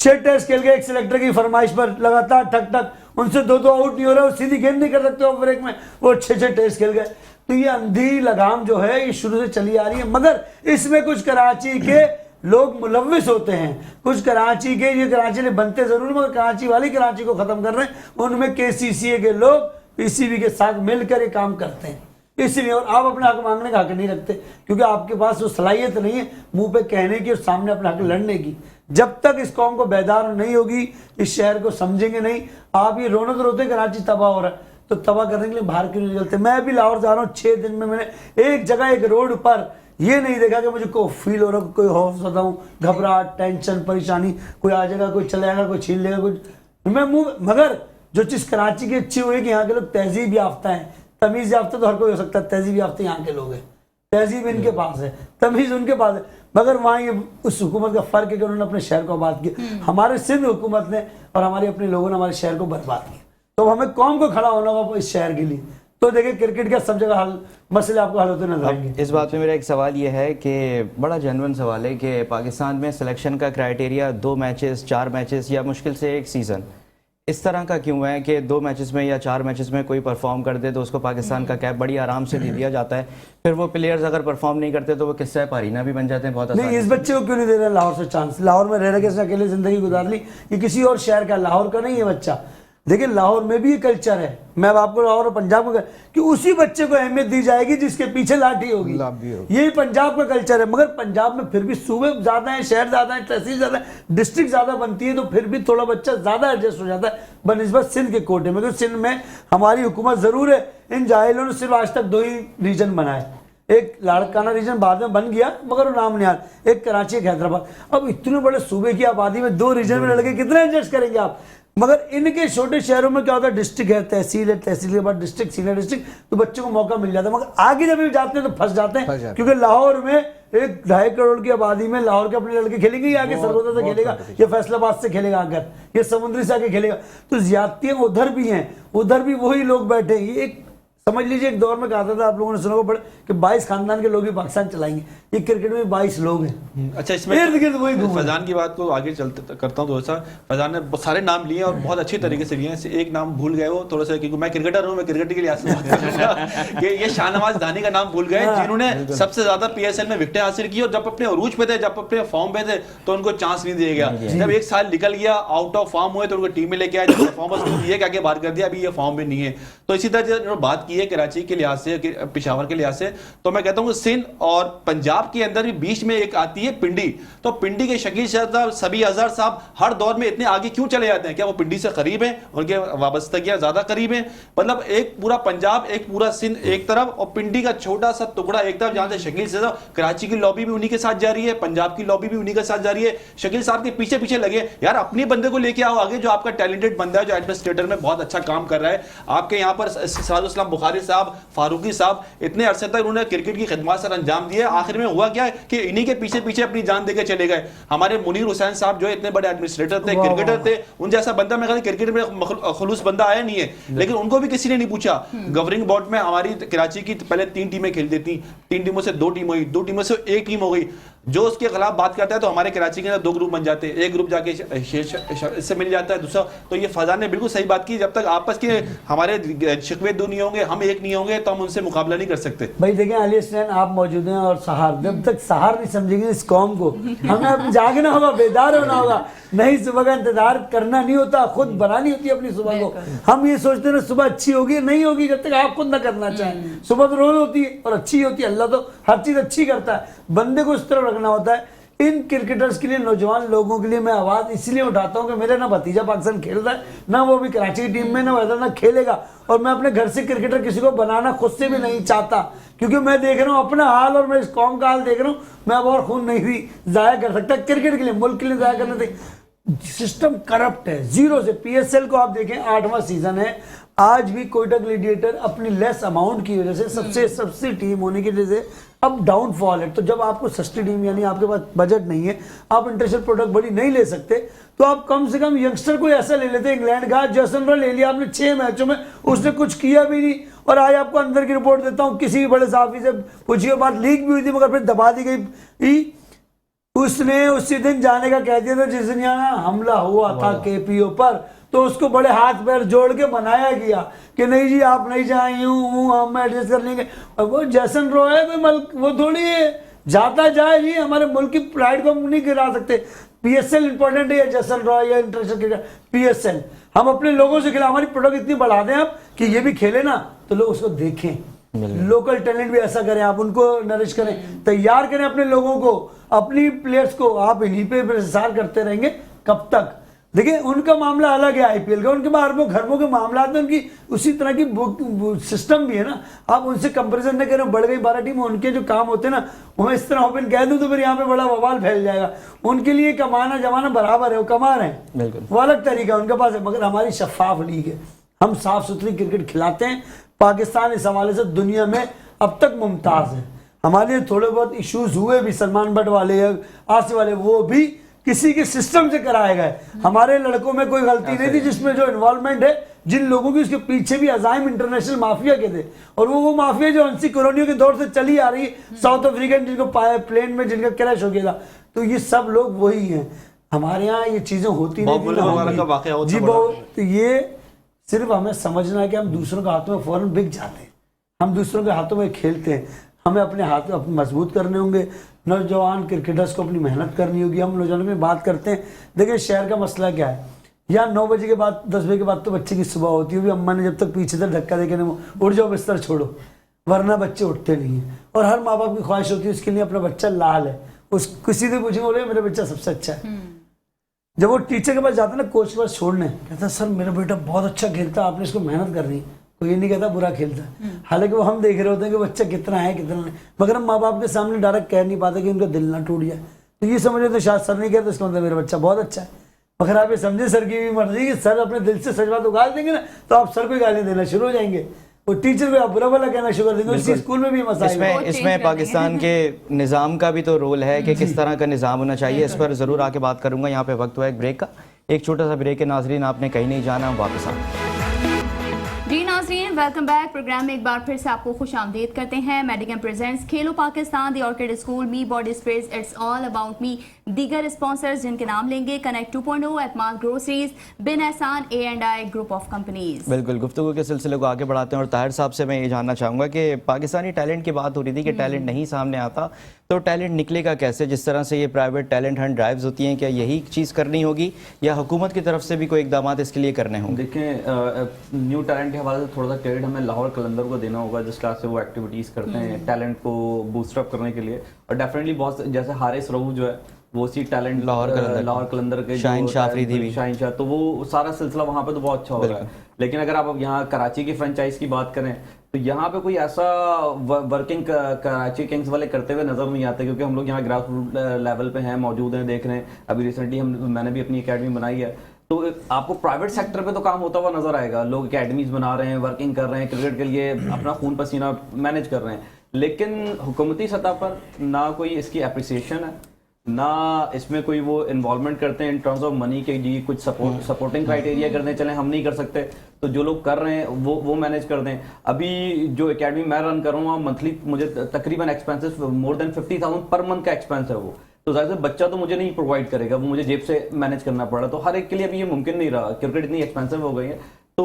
6 टेस्ट खेल गए, एक सिलेक्टर की फरमाइश पर लगातार ठक ठक, उनसे 2-2 आउट नहीं हो रहा, वो सीधी गेंद नहीं कर सकते ऑफ ब्रेक में, वो 6 टेस्ट खेल गए। तो ये अंधी लगाम जो है ये शुरू से चली आ रही है, मगर इसमें कुछ कराची के लोग मुलव्विस होते हैं, कुछ कराची के, ये कराची में बनते जरूर मगर कराची वाली कराची को खत्म कर रहे हैं, उनमें KCCA के लोग पीसीबी के साथ मिलकर ये काम करते हैं। इसलिए और आप अपना हक मांगने का हक नहीं रखते, क्योंकि आपके पास वो सलाहियत नहीं है मुंह पे कहने की और सामने अपना हक लड़ने की। जब तक इस कौम को बेदार नहीं होगी, इस शहर को समझेंगे नहीं। आप ये रोनक रोते कराची तबाह हो रहा है, तो तबाह करने के लिए बाहर क्यों नहीं निकलते? मैं भी लाहौर जा रहा हूँ, 6 दिन में मैंने एक जगह एक रोड पर ये नहीं देखा कि मुझे को फील हो रहा, कोई खौफ ज़दा हूँ, घबराहट, टेंशन, परेशानी, कोई आ जाएगा, कोई चले जाएगा, कोई छीन लेगा, कुछ मैं मुँह। मगर जो चीज़ कराची की अच्छी हुई कि यहाँ के लोग तहजीब याफ्ता हैं, तमीज़ याफ्ता तो हर कोई हो सकता है, तहजीब याफ्ता यहाँ के लोग हैं, तहजीब इनके पास है, तमीज़ उनके पास है। मगर वहाँ ये उस हुकूमत का फ़र्क है कि उन्होंने अपने शहर को आबाद किया। हमारे सिंध हुकूमत ने और हमारे अपने लोगों ने हमारे शहर को बर्बाद किया। तो हमें कौम को खड़ा होना होगा इस शहर के लिए। तो देखिए क्रिकेट का सब जगह हल मसले आपको हल होते नजर आएंगे। इस बात में मेरा एक सवाल ये है कि बड़ा जेन्युइन सवाल है कि पाकिस्तान में सिलेक्शन का क्राइटेरिया 2 मैचेस, 4 मैचेस या मुश्किल से 1 सीज़न, इस तरह का क्यों है कि 2 मैचेस में या 4 मैचेस में कोई परफॉर्म कर दे तो उसको पाकिस्तान का कैप बड़ी आराम से दे दिया जाता है, फिर वो प्लेयर्स अगर परफॉर्म नहीं करते तो वो किस्सा पारीना भी बन जाते हैं बहुत आसानी नहीं, इस बच्चे को क्यों नहीं दे रहे लाहौर से चांस? लाहौर में रह रहे किसने अकेले जिंदगी गुजार ली, ये किसी और शहर का, लाहौर का नहीं है बच्चा। देखिए लाहौर में भी ये कल्चर है, मैं अब आपको लाहौर और पंजाब को कि उसी बच्चे को अहमियत दी जाएगी जिसके पीछे लाठी होगी, यही पंजाब का कल्चर है। मगर पंजाब में फिर भी सूबे ज्यादा है, शहर ज्यादा है, तहसील ज्यादा है, डिस्ट्रिक्ट ज्यादा बनती है, तो फिर भी थोड़ा बच्चा ज्यादा एडजस्ट हो जाता है बनिस्बत सिंध के कोटे में। क्योंकि सिंध में हमारी हुकूमत जरूर है, इन जाहिलों ने सिर्फ आज तक 2 ही रीजन बनाए, एक लाड़काना रीजन बाद में बन गया मगर वो नाम नहीं याद, एक कराची, एक हैदराबाद। अब इतने बड़े सूबे की आबादी में 2 रीजन में लड़के कितने एडजस्ट करेंगे आप? मगर इनके छोटे शहरों में क्या होता है, डिस्ट्रिक्ट है, तहसील है, तहसील के बाद डिस्ट्रिक्ट, सीनियर डिस्ट्रिक्ट, तो बच्चों को मौका मिल जाता है। मगर आगे जब भी जाते हैं तो फंस जाते हैं, क्योंकि लाहौर में 1-2.5 करोड़ की आबादी में लाहौर के अपने लड़के खेलेंगे, ये आगे सरगोदा से खेलेगा, ये फैसलाबाद से खेलेगा, आकर ये समुद्री से आके खेलेगा। तो ज्यादतियां उधर भी हैं, उधर भी वही लोग बैठे हैं। ये एक समझ लीजिए एक दौर में कहा था, आप लोगों ने सुना होगा कि 22 खानदान के लोग भी पाकिस्तान चलाएंगे, ये क्रिकेट में 22 लोग हैं। अच्छा, इसमें फैजान की बात को आगे चलते करता हूँ। थोड़ा सा फैजान ने सारे नाम लिए और बहुत अच्छी तरीके से लिए हैं, एक नाम भूल गए वो थोड़ा सा, क्योंकि मैं क्रिकेटर हूँ, मैं क्रिकेट के लिए कि ये शाहनवाज दानी का नाम भूल गए, जिन्होंने सबसे ज्यादा PSL में विकेटें हासिल की, और जब अपने अरूज पे थे, जब अपने फॉर्म पे थे, तो उनको चांस नहीं दिया गया। जब 1 साल निकल गया, आउट ऑफ फॉर्म हुए, तो उनको टीम में लेके आए, परफॉर्मेंस दिए आगे बात कर दिया, अभी ये फॉर्म में नहीं है। तो इसी तरह बात की है कराची के लिहाज से, पिशावर के लिहाज से, तो मैं कहता हूं सिंध और पंजाब के अंदर भी बीच में एक आती है पिंडी। तो पिंडी के शकील साहब, सबी अजहर साहब हर दौर में इतने आगे क्यों चले जाते हैं? क्या वो पिंडी से करीब हैं, उनके वाबस्तगियां ज्यादा करीब हैं? मतलब एक पूरा पंजाब, एक पूरा सिंध एक तरफ, और पिंडी का छोटा सा टुकड़ा एक तरफ, जहां से शकील साहब, कराची की लॉबी भी उन्हीं के साथ जा रही है, पंजाब की लॉबी भी उन्हीं के साथ जा रही है, शकील साहब के पीछे पीछे लगे। यार अपने बंदे को लेके आओ आगे, जो आपका टैलेंटेड बंदा है, जो एडमिनिस्ट्रेटर में बहुत अच्छा काम कर रहा है। आपके यहाँ पर सिराजुल इस्लाम बुखारी साहब, फारूकी साहब, इतने अरसे तक उन्होंने क्रिकेट की खिदमत सर अंजाम दिए, आखिर में हुआ क्या कि इन्हीं के पीछे पीछे अपनी जान देके चले गए। हमारे मुनीर हुसैन साहब जो इतने बड़े एडमिनिस्ट्रेटर थे, क्रिकेटर थे, उन जैसा बंदा मैं क्रिकेट में खुलूस बंदा आया नहीं है, लेकिन उनको भी किसी ने नहीं पूछा। गवर्निंग बोर्ड में हमारी कराची की पहले 3 टीमें खेलती थी, 3 टीमों से 2 टीम हुई, 2 टीमों से 1 टीम हो गई। जो उसके खिलाफ बात करता है तो हमारे कराची के अंदर 2 ग्रुप बन जाते हैं, एक ग्रुप जाके इससे मिल जाता है, दूसरा। तो ये फजान ने बिल्कुल सही बात की, जब तक आपस के हमारे शिकवे दूर नहीं होंगे, हम एक नहीं होंगे, तो हम उनसे मुकाबला नहीं कर सकते। भाई देखें अली हसनैन, आप मौजूद हैं और सहार, जब तक सहार नहीं समझेंगे इस कौम को, हमें जागना होगा, बेदार होना होगा। नहीं, सुबह का इंतजार करना नहीं होता, खुद बनानी होती है अपनी सुबह को। हम ये सोचते हैं सुबह अच्छी होगी, नहीं होगी जब तक आप खुद ना करना चाहें। सुबह तो रोज होती है और अच्छी होती है, अल्लाह तो हर चीज अच्छी करता है, बंदे को इस तरह रखना होता है इन क्रिकेटर्स के लिए, नौजवान लोगों के लिए मैं आवाज़ इसलिए उठाता हूँ कि मेरा ना भतीजा पाकिस्तान खेल रहा है, ना वो भी कराची की टीम में, ना वैसा ना खेलेगा, और मैं अपने घर से क्रिकेटर किसी को बनाना खुद से भी नहीं चाहता, क्योंकि मैं देख रहा हूँ अपना हाल और मैं इस कौम का हाल देख रहा हूँ। मैं अब और खून नहीं भी ज़ाया कर सकता क्रिकेट के लिए, मुल्क के लिए ज़ाया करने थे। सिस्टम करप्ट है जीरो से। पीएसएल को आप देखें 8वां सीजन है, आज भी कोयटा ग्लैडिएटर अपनी लेस अमाउंट की वजह से, सबसे सस्ती टीम होने की वजह से अब डाउनफॉल है। तो जब आपको सस्ती टीम यानी आपके पास बजट नहीं है, आप इंटरनेशनल प्रोडक्ट बड़ी नहीं ले सकते, तो आप कम से कम यंगस्टर को ऐसा ले लेते। इंग्लैंड का जैसन रॉय ले लिया आपने 6 मैचों में, उसने कुछ किया भी नहीं। और आज आपको अंदर की रिपोर्ट देता हूँ, किसी भी बड़े साफी से पूछिए, बात लीक भी हुई थी मगर फिर दबा दी गई। उसने उसी दिन जाने का कह दिया था जिस दिन यहाँ हमला हुआ था केपीओ पर, तो उसको बड़े हाथ पैर जोड़ के बनाया गया कि नहीं जी आप नहीं जाए, हम एडजस्ट कर लेंगे। और वो जैसन रॉय है, वो थोड़ी है जाता जाए जी, हमारे मुल्क की प्राइड को हम नहीं गिरा सकते। पीएसएल इंपॉर्टेंट है या जैसन रॉय या इंटरनेशनल क्रिकेट, पीएसएल हम अपने लोगों से खिला, हमारी प्रोडक्ट इतनी बढ़ा दें आप कि ये भी खेले ना तो लोग उसको देखें। लोकल टैलेंट भी ऐसा करें, आप उनको नरिश करें, तैयार करें अपने लोगों को, अपनी प्लेयर्स को। आप इन्हीं पे प्रसार करते रहेंगे कब तक? देखिए उनका मामला अलग है आईपीएल का, उनके अरबों खरबों के मामला में उनकी उसी तरह की सिस्टम भी है ना। आप उनसे कंपैरिजन नहीं करें, बढ़ गई 12 टीम, उनके जो काम होते हैं ना, वो इस तरह ओपन कह दूं तो फिर यहाँ पे बड़ा बवाल फैल जाएगा। उनके लिए कमाना जमाना बराबर है, वो कमा रहे हैं, वो अलग तरीका है उनके पास है। मगर हमारी शफाफ लीग है, हम साफ सुथरी क्रिकेट खिलाते हैं। पाकिस्तान इस हवाले से दुनिया में अब तक मुमताज है। हमारे थोड़े बहुत इश्यूज हुए भी, सलमान बट वाले, आसिफ वाले, वो भी किसी के सिस्टम से कराए गए। हमारे लड़कों में कोई गलती नहीं थी, जिसमें जो इन्वॉल्वमेंट है, जिन लोगों की उसके पीछे भी अजाइम इंटरनेशनल माफिया के थे, और वो माफिया जो 80 कॉलोनियों के दौर से चली आ रही है, साउथ अफ्रीकन जिनको पाया प्लेन में जिनका क्रैश हो गया था, तो ये सब लोग वही हैं। हमारे यहाँ ये चीजें होती नहीं थी जी। तो ये सिर्फ हमें समझना है कि हम दूसरों के हाथों में फौरन बिक जाते हैं, हम दूसरों के हाथों में खेलते हैं। हमें अपने हाथ मजबूत करने होंगे, नौजवान क्रिकेटर्स को अपनी मेहनत करनी होगी। हम नौजवानों में बात करते हैं, देखिए शहर का मसला क्या है, यहाँ 9 बजे के बाद 10 बजे के बाद तो बच्चे की सुबह होती है, भी अम्मा ने जब तक पीछे से धक्का देके उठ जाओ बिस्तर छोड़ो, वरना बच्चे उठते नहीं हैं। और हर माँ बाप की ख्वाहिश होती है उसके लिए अपना बच्चा लाल है, उस किसी से पूछेंगे बोले मेरा बच्चा सबसे अच्छा है। जब वो टीचर के पास जाता है ना, कोच के पास छोड़ने, कहता सर मेरा बेटा बहुत अच्छा खेलता, आपने इसको मेहनत करनी, कोई ये नहीं कहता बुरा खेलता। हालांकि वो हम देख रहे होते हैं कि बच्चा कितना है कितना नहीं, मगर हम माँ बाप के सामने डायरेक्ट कह नहीं पाते कि उनका दिल ना टूट जाए। तो ये समझे तो शायद सर नहीं कहते, इसका मतलब मेरा बच्चा बहुत अच्छा है। मगर आप ये समझे सर की भी मर्जी कि सर अपने दिल से सच बात उगाल देंगे ना, तो आप सर को गाली देना शुरू हो जाएंगे, वो टीचर को आप बुरा भला कहना शुरू कर देंगे। उसी स्कूल में भी मसाइल इसमें पाकिस्तान के निज़ाम का भी तो रोल है कि किस तरह का निज़ाम होना चाहिए। इस पर ज़रूर आके बात करूंगा। यहाँ पे वक्त हुआ एक ब्रेक का, एक छोटा सा ब्रेक है नाजरीन, आपने कहीं नहीं जाना, हम वापस आए। जी नाज़रीन, वेलकम बैक। प्रोग्राम में एक बार फिर से आपको खुश आमदीद करते हैं। Medicam presents Khelo Pakistan, the Orchid school, me body sprays, it's all about me, दीगर स्पॉन्सर्स जिनके नाम लेंगे, कनेक्ट 2.0, एतमाद ग्रोसरीज, बिन एहसान, A&I ग्रुप ऑफ कंपनीज। बिल्कुल, गुफ्तगू के सिलसिले को आगे बढ़ाते हैं और ताहिर साहब से मैं ये जानना चाहूँगा कि पाकिस्तानी टैलेंट की बात हो रही थी कि टैलेंट नहीं सामने आता, तो टैलेंट निकलेगा कैसे? जिस तरह से ये प्राइवेट टैलेंट हंट ड्राइव्स होती हैं, क्या यही चीज़ करनी होगी या हुकूमत की तरफ से भी कोई इकदाम इसके लिए करने होंगे? देखें, न्यू टैलेंट के हवाले से थोड़ा सा क्रेडिट हमें लाहौर कलंदर को देना होगा, जिस क्लास से वो एक्टिविटीज़ करते हैं टैलेंट को बूस्टअप करने के लिए। और डेफिनेटली बहुत जैसे हारिस रऊफ जो है वो सी टैलेंट लाहौर कलंदर के शाहीन शाह, तो वो सारा सिलसिला वहाँ पे तो बहुत अच्छा हो रहा है। लेकिन अगर आप यहाँ कराची की फ्रेंचाइज की बात करें तो यहाँ पे कोई ऐसा वर्किंग कराची किंग्स वाले करते हुए नजर नहीं आते, क्योंकि हम लोग यहाँ ग्रास रूट लेवल पे हैं, मौजूद हैं, देख रहे हैं। अभी रिसेंटली मैंने भी अपनी एकेडमी बनाई है, तो आपको प्राइवेट सेक्टर पे तो काम होता हुआ नजर आएगा। लोग एकेडमीज बना रहे हैं, वर्किंग कर रहे हैं, क्रिकेट के लिए अपना खून पसीना मैनेज कर रहे हैं। लेकिन हुकूमती सतह पर ना कोई इसकी अप्रिसिएशन है, ना इसमें कोई वो इन्वॉल्वमेंट करते हैं इन टर्म्स ऑफ मनी के जी कुछ सपोर्टिंग क्राइटेरिया करने चले, हम नहीं कर सकते, तो जो लोग कर रहे हैं वो मैनेज कर दें। अभी जो एकेडमी मैं रन कर रहा हूँ, मंथली मुझे तकरीबन expenses more than 50,000 per month का एक्सपेंस है वो, तो जाहिर से बच्चा तो मुझे नहीं प्रोवाइड करेगा, वो मुझे जेब से मैनेज करना पड़ रहा है। तो हर एक के लिए अभी ये मुमकिन नहीं रहा, क्रिकेट इतनी एक्सपेंसिव हो गई है। तो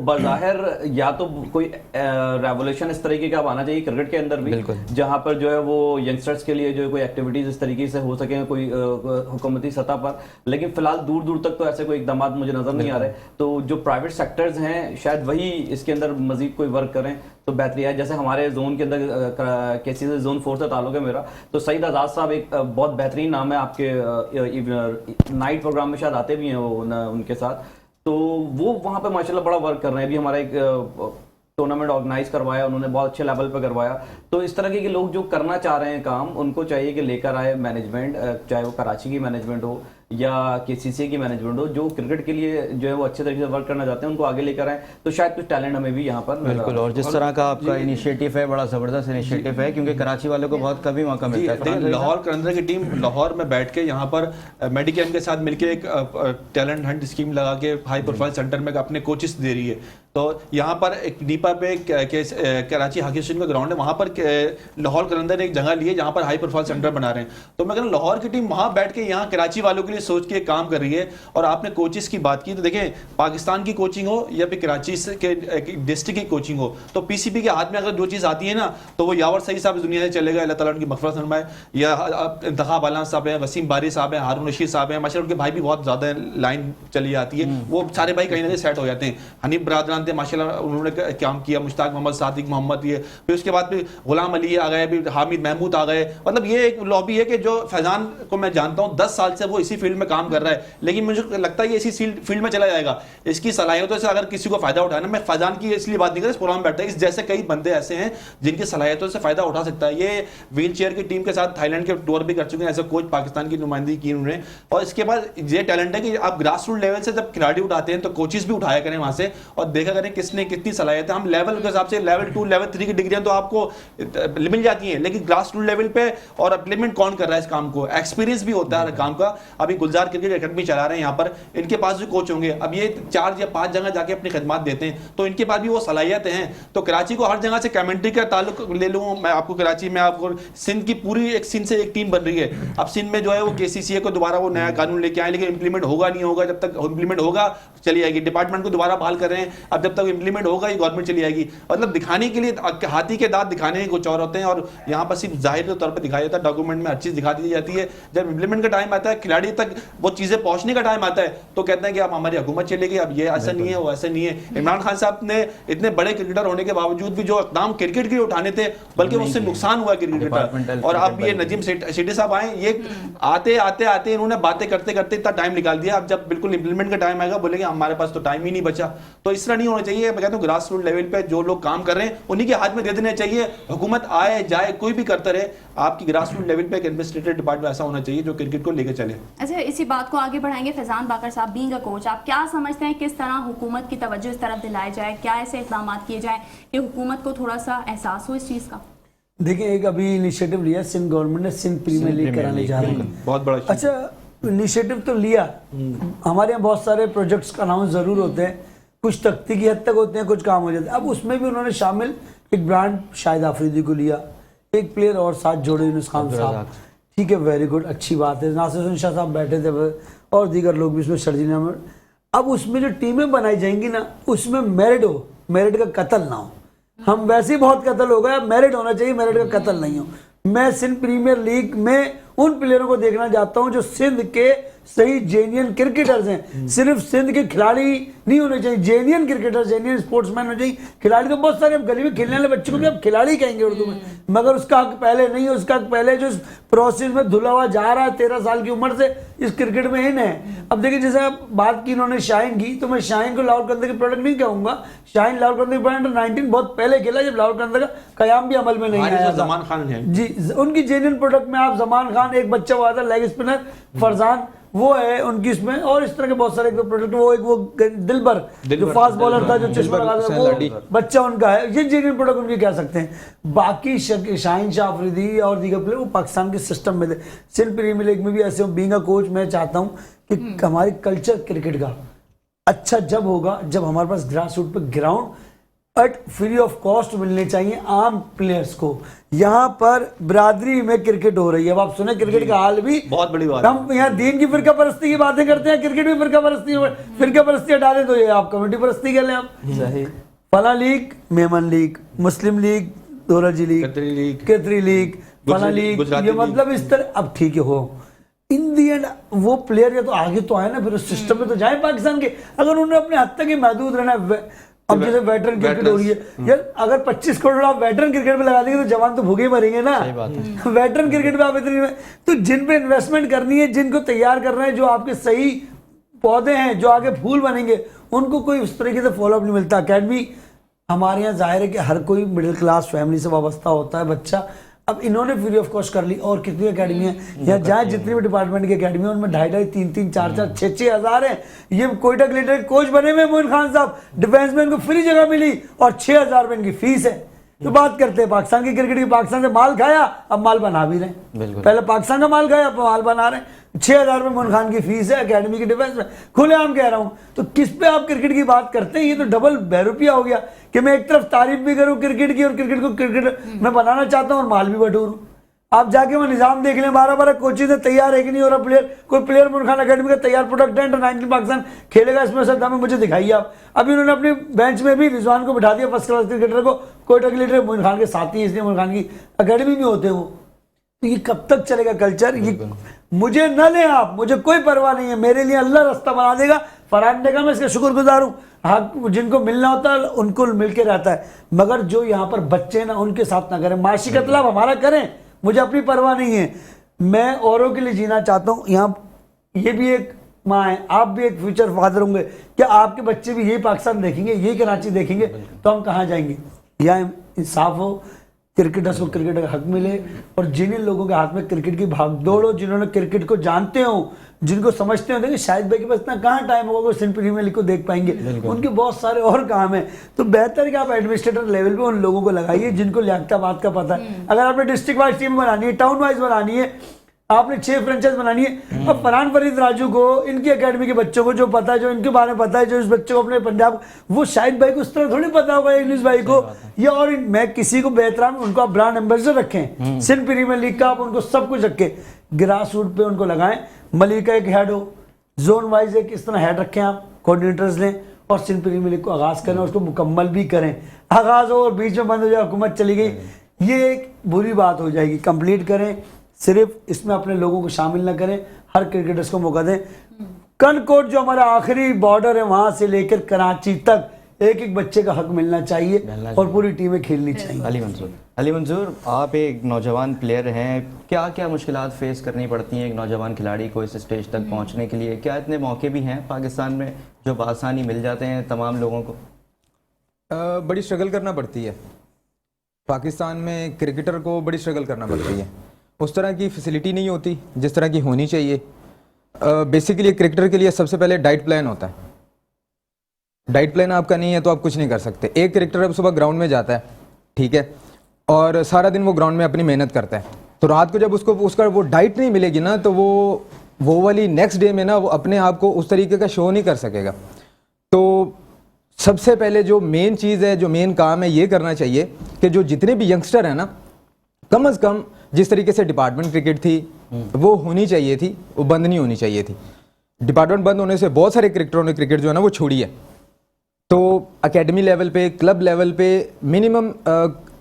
बज़ाहिर या तो कोई रेवोल्यूशन इस तरीके का अब आना चाहिए क्रिकेट के अंदर भी, जहां पर जो है वो यंगस्टर्स के लिए जो है कोई एक्टिविटीज इस तरीके से हो सके कोई हुकूमती सतह पर, लेकिन फिलहाल दूर दूर तक तो ऐसे कोई इकदाम मुझे नजर नहीं आ रहे। तो जो प्राइवेट सेक्टर्स हैं शायद वही इसके अंदर मजीद कोई वर्क करें तो बेहतरी है। जैसे हमारे जोन के अंदर केसी से जोन 4 से ताल्लुक है मेरा, तो सईद आज़ाद साहब एक बहुत बेहतरीन नाम है, आपके नाइट प्रोग्राम में शायद आते भी हैं वो उनके साथ, तो वो वहाँ पे माशाल्लाह बड़ा वर्क कर रहे हैं। अभी हमारा एक टूर्नामेंट ऑर्गेनाइज करवाया उन्होंने, बहुत अच्छे लेवल पे करवाया। तो इस तरह के लोग जो करना चाह रहे हैं काम, उनको चाहिए कि लेकर आए मैनेजमेंट, चाहे वो कराची की मैनेजमेंट हो या केसीसी की मैनेजमेंट हो, जो क्रिकेट के लिए जो है वो अच्छे तरीके से वर्क करना चाहते हैं, उनको आगे लेकर आए तो शायद कुछ टैलेंट हमें भी यहाँ पर बिल्कुल। और जिस तरह का आपका इनिशिएटिव है, बड़ा ज़बरदस्त इनिशिएटिव है, क्योंकि कराची वालों को बहुत कम ही मौका मिलता है। देखिए, लाहौर कलंदर की टीम लाहौर में बैठ के यहाँ पर मेडिकेम के साथ मिलकर एक टैलेंट हंट स्कीम लगा के हाई प्रोफाइल सेंटर में अपने कोचेस दे रही है। तो यहाँ पर एक डीपा पे कराची हॉकी स्टेडियम का ग्राउंड है, वहाँ पर लाहौर कलंदर ने एक जगह ली है जहाँ पर हाई प्रोफाइल सेंटर बना रहे हैं। तो मैं कह रहा हूँ लाहौर की टीम वहाँ बैठ के यहाँ कराची वालों के लिए सोच के काम कर रही है। और आपने कोचेस की बात की, तो देखें पाकिस्तान की कोचिंग हो या फिर कराची के डिस्ट्रिक्ट की कोचिंग हो, तो पीसीबी के हाथ में अगर जो चीज़ आती है ना, तो वो यावर सही साहब इस दुनिया से चले गए, अल्लाह ताला उनकी मग़फ़िरत फरमाए, या इंतखाब आलम साहब हैं, वसीम बारी साहब हैं, हारून रशीद साहब हैं, माशाल्लाह उनके भाई भी बहुत ज़्यादा लाइन चली जाती है, वो सारे भाई कहीं ना कहीं सेट हो जाते हैं। हनीफ बरादरान थे माशाल्लाह, उन्होंने काम किया, मुश्ताक मोहम्मद, सादिक मोहम्मद, ये फिर उसके बाद फिर गुलाम अली आ गए, फिर हामिद महमूद आ गए। मतलब ये एक लॉबी है कि जो फैजान को मैं जानता हूँ 10 साल से वो इसी फील्ड में काम कर रहा है, लेकिन मुझे लगता है कि इसी फील्ड में चला जाएगा। इसकी सलाहियतों से अगर किसी को फायदा उठाना, मैं फैजान की इसलिए बात नहीं कर रहा, इस प्रोग्राम में बैठा है, इस जैसे कई बंदे ऐसे हैं जिनकी सलाहियतों से फायदा उठा सकता है। ये व्हील चेयर की टीम के साथ थाईलैंड के टूर भी कर चुके हैं, ऐसे कोच पाकिस्तान की नुमाइंदगी की उन्होंने। और इसके बाद ये टैलेंट है कि आप ग्रास रूट लेवल से जब खिलाड़ी उठाते हैं तो कोचेस भी उठाया करें वहां से, और देखा करें किसने कितनी सलाहियत है। हम लेवल के हिसाब से लेवल 2 लेवल 3 की डिग्रियां तो आपको मिल जाती हैं, लेकिन ग्रास रूट लेवल पे और इम्प्लीमेंट कौन कर रहा है इस काम को, एक्सपीरियंस भी होता है काम का। अभी गुलजार क्रिकेट अकेडमी चला रहे हैं यहाँ पर, इनके पास भी कोच होंगे। अब ये 4 या 5 जगह जाके अपनी खिदमत देते हैं, तो इनके पास भी वो सलाहियत हैं। तो कराची को हर जगह से कमेंट्री का ताल्लुक ले लूँ मैं, आपको कराची में आपको सिंध की पूरी एक सिंध से एक टीम बन रही है। अब सिंध में जो है वो केसीसीए को दोबारा वो नया कानून लेके आए, लेकिन इंप्लीमेंट होगा नहीं होगा, जब तक इंप्लीमेंट होगा चली आएगी। डिपार्टमेंट को दोबारा बहाल कर रहे हैं, अब जब तक इंप्लीमेंट होगा ये गवर्नमेंट चली आएगी। मतलब दिखाने के लिए हाथी के दांत दिखाने के कुछ और होते हैं, और यहाँ पर सिर्फ जाहिर के तौर पर दिखाया जाता है, डॉक्यूमेंट में हर चीज़ दिखा दी जाती है। जब इंप्लीमेंट का टाइम आता है, खिलाड़ी तक वो चीज़ें पहुँचने का टाइम आता है, तो कहते हैं कि अब हमारी हुकूमत चलेगी, अब ये ऐसा नहीं है वो ऐसा नहीं है। इमरान खान साहब ने इतने बड़े क्रिकेटर होने के बावजूद भी जो इकदाम क्रिकेट के लिए उठाने थे, बल्कि उससे नुकसान हुआ क्रिकेट। और अब ये नजीम सेठी साहब आए, ये आते आते आते इन्होंने बातें करते करते इतना टाइम निकाल दिया। अब जब बिल्कुल इंप्लीमेंट का टाइम आएगा बोलेंगे हमारे पास तो टाइम ही नहीं बचा। तो इस तरह नहीं होना चाहिए। मैं कहता हूँ ग्रास रूट लेवल पे जो लोग काम कर रहे हैं उन्हीं के हाथ में दे देने चाहिए। हुकूमत आए जाए कोई भी करता रहे, आपकी ग्रास रूट लेवल पे एक एडमिनिस्ट्रेटिव डिपार्टमेंट ऐसा होना चाहिए जो क्रिकेट को लेकर चले। अच्छा, इसी बात को आगे बढ़ाएंगे। फैजान बाकर साहब, बीइंग अ कोच, आप क्या समझते हैं किस तरह हुकूमत की तवज्जो इस तरफ दिलाई जाए, क्या ऐसे इक़दाम किए जाए कि हुकूमत को थोड़ा सा एहसास हो इस चीज़ का? देखिए, एक अभी इनिशिएटिव लिया सिंध गवर्नमेंट ने, सिंध प्रीमियर लीग कराने जा रही है, बहुत बड़ा। अच्छा इनिशिएटिव तो लिया। हमारे यहाँ बहुत सारे प्रोजेक्ट्स अनाउंस जरूर होते हैं, कुछ तख्ती की हद तक होते हैं, कुछ काम हो जाते हैं। अब उसमें भी उन्होंने शामिल एक ब्रांड शाहिद आफरीदी को लिया, एक प्लेयर और साथ जोड़े यूनुस खान साहब, ठीक है, वेरी गुड, अच्छी बात है। नासिर हुसैन शाह साहब बैठे थे और दीगर लोग भी इसमें, शर्जील अहमद। अब उसमें जो टीमें बनाई जाएंगी ना, उसमें मेरिट हो, मेरिट का कत्ल ना हो। हम वैसे ही बहुत कत्ल हो गया, मेरिट होना चाहिए, मेरिट का कत्ल नहीं हो। मैं सिंध प्रीमियर लीग में उन प्लेयरों को देखना चाहता हूं जो सिंध के सही जेन्युइन क्रिकेटर्स हैं। सिर्फ सिंध के खिलाड़ी नहीं होने चाहिए, जेन्युइन क्रिकेटर, जेन्युइन स्पोर्ट्समैन होने चाहिए। खिलाड़ी तो बहुत सारे, अब गली में खेलने वाले बच्चों को भी अब खिलाड़ी कहेंगे उर्दू में, मगर उसका हक पहले नहीं है। उसका हक पहले जो प्रोसेस में धुला हुआ जा रहा है 13 साल की उम्र से इस क्रिकेट में इन है। अब देखिए, जैसे आप बात की इन्होंने शाहीन की, तो मैं शाहीन को लाहौर कलंदर के प्रोडक्ट नहीं कहूंगा। शाहीन लाहौर कलंदर के अंडर 19 बहुत पहले खेला, जब लाहौर कलंदर का कयाम भी अमल में नहीं आया। जमान खान है जी, उनकी जेन्युइन प्रोडक्ट में आप जमान खान, एक बच्चा हुआ था लेग स्पिनर फरजान, वो है उनकी इसमें, और इस तरह के बहुत सारे प्रोडक्ट। वो दिलबर जो फास्ट बॉलर था, जो चश्मा लगा था, वो बच्चा उनका है। ये जेन्युइन प्रोडक्ट उनके कह सकते हैं। बाकी शाहीन शाह अफरीदी और दीगर प्लेयर वो पाकिस्तान के सिस्टम में थे। सिंध प्रीमियर लीग में भी ऐसे, बीइंग अ कोच मैं चाहता हूँ कि हमारी कल्चर क्रिकेट का अच्छा जब होगा, जब हमारे पास ग्रास रूट पर ground but free of cost मिलने चाहिए आम प्लेयर्स को। यहाँ पर बिरादरी में क्रिकेट हो रही है। अब आप सुने क्रिकेट का हाल भी बहुत बड़ी बात हम यहाँ दीन की फिरका परस्ती की बातें करते हैं, क्रिकेट भी फिरका परस्ती हटा दे तो ये आप कमेटी परस्ती कर लें। आप सही फला लीग, मेमन लीग, मुस्लिम लीग, दोराजी लीग, केतरी लीग, फला लीग, ये मतलब इस तरह। अब ठीक है हो इन दी एंड वो प्लेयर या तो आगे तो आए ना, फिर उस सिस्टम में तो जाए पाकिस्तान के। अगर उन्होंने अपने हद तक ही महदूद रहना है, अब जैसे वेटरन क्रिकेट हो रही है यार, अगर 25 करोड़ आप वेटरन क्रिकेट में लगा देंगे तो जवान तो भूखे ही मरेंगे ना। वेटरन क्रिकेट में आप इतनी, तो जिन पे इन्वेस्टमेंट करनी है, जिनको तैयार करना है, जो आपके सही पौधे हैं, जो आगे फूल बनेंगे, उनको कोई उस तरीके से फॉलोअप नहीं मिलता। अकेडमी हमारे यहाँ जाहिर है कि हर कोई मिडिल क्लास फैमिली से वाबस्ता होता है बच्चा। अब इन्होंने फ्री ऑफ कॉस्ट कर ली, और कितनी अकेडमी है या जहाँ जितनी भी डिपार्टमेंट की अकेडमी है उनमें 2,500, 3,300, 4,400, 6,6 हज़ार है। ये कोयटा के लीडर कोच बने हुए मोइन खान साहब, डिफेंस में इनको फ्री जगह मिली और 6,000 रुपये इनकी फीस है। तो बात करते हैं पाकिस्तान की क्रिकेट की, पाकिस्तान से माल खाया, अब माल बना भी रहे हैं। पहले पाकिस्तान का माल खाया, अब माल बना रहे हैं। 6,000 रुपये मोइन खान की फीस है अकेडमी की डिफेंस में, खुलेआम कह रहा हूं। तो किस पे आप क्रिकेट की बात करते हैं? ये तो डबल बेरुपिया हो गया कि मैं एक तरफ तारीफ भी करूं क्रिकेट की और क्रिकेट को क्रिकेट मैं बनाना चाहता हूं और माल भी बटोरूं। आप जाके वो निजाम देख लें, 12-12 कोचेज तैयार है कि नहीं हो रहा प्लेयर। कोई प्लेयर मोइन खान अकेडमी का तैयार प्रोडक्ट है, 19 पाकिस्तान खेलेगा इसमें सर दाम मुझे दिखाइए आप। अभी उन्होंने अपने बेंच में भी रिजवान को बिठा दिया, फर्स्ट क्लास क्रिकेटर को, कोयटा के लीडर मोइन खान के साथ ही, इसलिए मोइन खान की अकेडमी में होते हैं वो। तो ये कब तक चलेगा कल्चर? ये मुझे न लें आप, मुझे कोई परवाह नहीं है, मेरे लिए अल्लाह रास्ता बना देगा। फरहान ने कहा मैं इसका शुक्रगुजार हूँ, हाँ जिनको मिलना होता है उनको मिल के रहता है, मगर जो यहाँ पर बच्चे ना उनके साथ ना करें। माशी कतला हमारा करें, मुझे अपनी परवाह नहीं है, मैं औरों के लिए जीना चाहता हूँ। यहाँ ये भी एक माँ है, आप भी एक फ्यूचर फादर होंगे, क्या आपके बच्चे भी यही पाकिस्तान देखेंगे, यही कराची देखेंगे? तो हम कहाँ जाएंगे? यहाँ इंसाफ हो, क्रिकेटर्स को क्रिकेट का हक मिले, और जिन लोगों के हाथ में क्रिकेट की भागदौड़ हो, जिन्होंने क्रिकेट को जानते हो, जिनको समझते हो, देखिए शाहिद भाई के पास इतना कहाँ टाइम होगा वो सिंध प्रीमियर लीग को देख पाएंगे, उनके बहुत सारे और काम है। तो बेहतर है कि आप एडमिनिस्ट्रेटर लेवल पे उन लोगों को लगाइए जिनको लियाकताबाद का पता है। अगर आपने डिस्ट्रिक्ट वाइज टीम बनानी है, टाउन वाइज बनानी है, आपने 6 फ्रेंचाइज बनानी है, अब फरहान फरीद राजू को, इनकी एकेडमी के बच्चों को जो पता है, जो इनके बारे में पता है, जो इस बच्चों को अपने पंजाब, वो शाहिद भाई को उस तरह थोड़ी पता होगा, इंग्लिश भाई को या और मैं किसी को बेहतराम, उनको आप ब्रांड एम्बेसडर रखें सिंध प्रीमियर लीग का, आप उनको सब कुछ रखें, ग्रास रूट पे उनको लगाएं। मलिका एक हेड हो, जोन वाइज एक इस तरह हेड रखें, आप कोऑर्डिनेटर्स लें और सिंध प्रीमियर लीग को आगाज करें, उसको मुकम्मल भी करें। आगाज हो और बीच में बंद हो जाए, हुकूमत चली गई, ये एक बुरी बात हो जाएगी। कंप्लीट करें, सिर्फ इसमें अपने लोगों को शामिल न करें, हर क्रिकेटर्स को मौका दें। कनकोट जो हमारा आखिरी बॉर्डर है, वहां से लेकर कराची तक एक एक बच्चे का हक मिलना चाहिए और पूरी टीमें खेलनी चाहिए। अली मंजूर, आप एक नौजवान प्लेयर हैं, क्या क्या मुश्किलात फेस करनी पड़ती हैं एक नौजवान खिलाड़ी को इस स्टेज तक पहुंचने के लिए? क्या इतने मौके भी हैं पाकिस्तान में जो बआसानी मिल जाते हैं तमाम लोगों को? बड़ी स्ट्रगल करना पड़ती है पाकिस्तान में, क्रिकेटर को बड़ी स्ट्रगल करना पड़ती है। उस तरह की फैसिलिटी नहीं होती जिस तरह की होनी चाहिए। बेसिकली क्रिकेटर के लिए सबसे पहले डाइट प्लान होता है। डाइट प्लान आपका नहीं है तो आप कुछ नहीं कर सकते। एक क्रिकेटर अब सुबह ग्राउंड में जाता है, ठीक है, और सारा दिन वो ग्राउंड में अपनी मेहनत करता है, तो रात को जब उसको उसका वो डाइट नहीं मिलेगी ना, तो वो वाली नेक्स्ट डे में ना वो अपने आप को उस तरीके का शो नहीं कर सकेगा। तो सबसे पहले जो मेन चीज़ है, जो मेन काम है, ये करना चाहिए कि जो जितने भी यंगस्टर हैं ना, कम अज़ कम जिस तरीके से डिपार्टमेंट क्रिकेट थी वो होनी चाहिए थी, वो बंद नहीं होनी चाहिए थी। डिपार्टमेंट बंद होने से बहुत सारे क्रिकेटरों ने क्रिकेट जो है ना वो छोड़ी है। तो एकेडमी लेवल पे, क्लब लेवल पे मिनिमम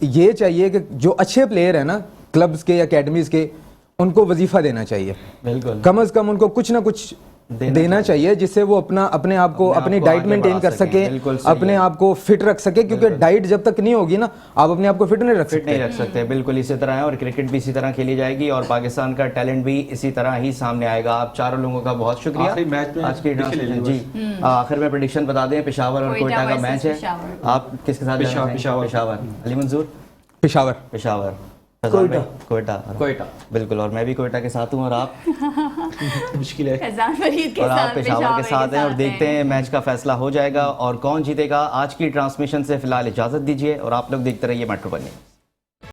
ये चाहिए कि जो अच्छे प्लेयर हैं ना क्लब्स के, एकेडमीज़ के, उनको वजीफ़ा देना चाहिए। बिल्कुल, कम अज़ कम उनको कुछ ना कुछ देना चाहिए जिससे वो अपने आप को अपनी डाइट मेंटेन कर सके, अपने आप को फिट रख सके, क्योंकि डाइट जब तक नहीं होगी ना, आप अपने आप को फिट नहीं रख सकते। बिल्कुल इसी तरह है, और क्रिकेट भी इसी तरह खेली जाएगी और पाकिस्तान का टैलेंट भी इसी तरह ही सामने आएगा। आप चारों लोगों का बहुत शुक्रिया। आज की जी आखिर में प्रेडिक्शन बता दें, पेशावर और कोयटा का मैच है, आप किसके साथ? पेशावर। अली मंजूर? पेशावर। कोयटा बिल्कुल, और मैं भी कोयटा के साथ हूँ, और आप? मुश्किल है, और आप पेशावर के साथ हैं, और देखते हैं मैच का फैसला हो जाएगा और कौन जीतेगा। आज की ट्रांसमिशन से फिलहाल इजाज़त दीजिए और आप लोग देखते रहिए मेट्रो पर न्यूज़।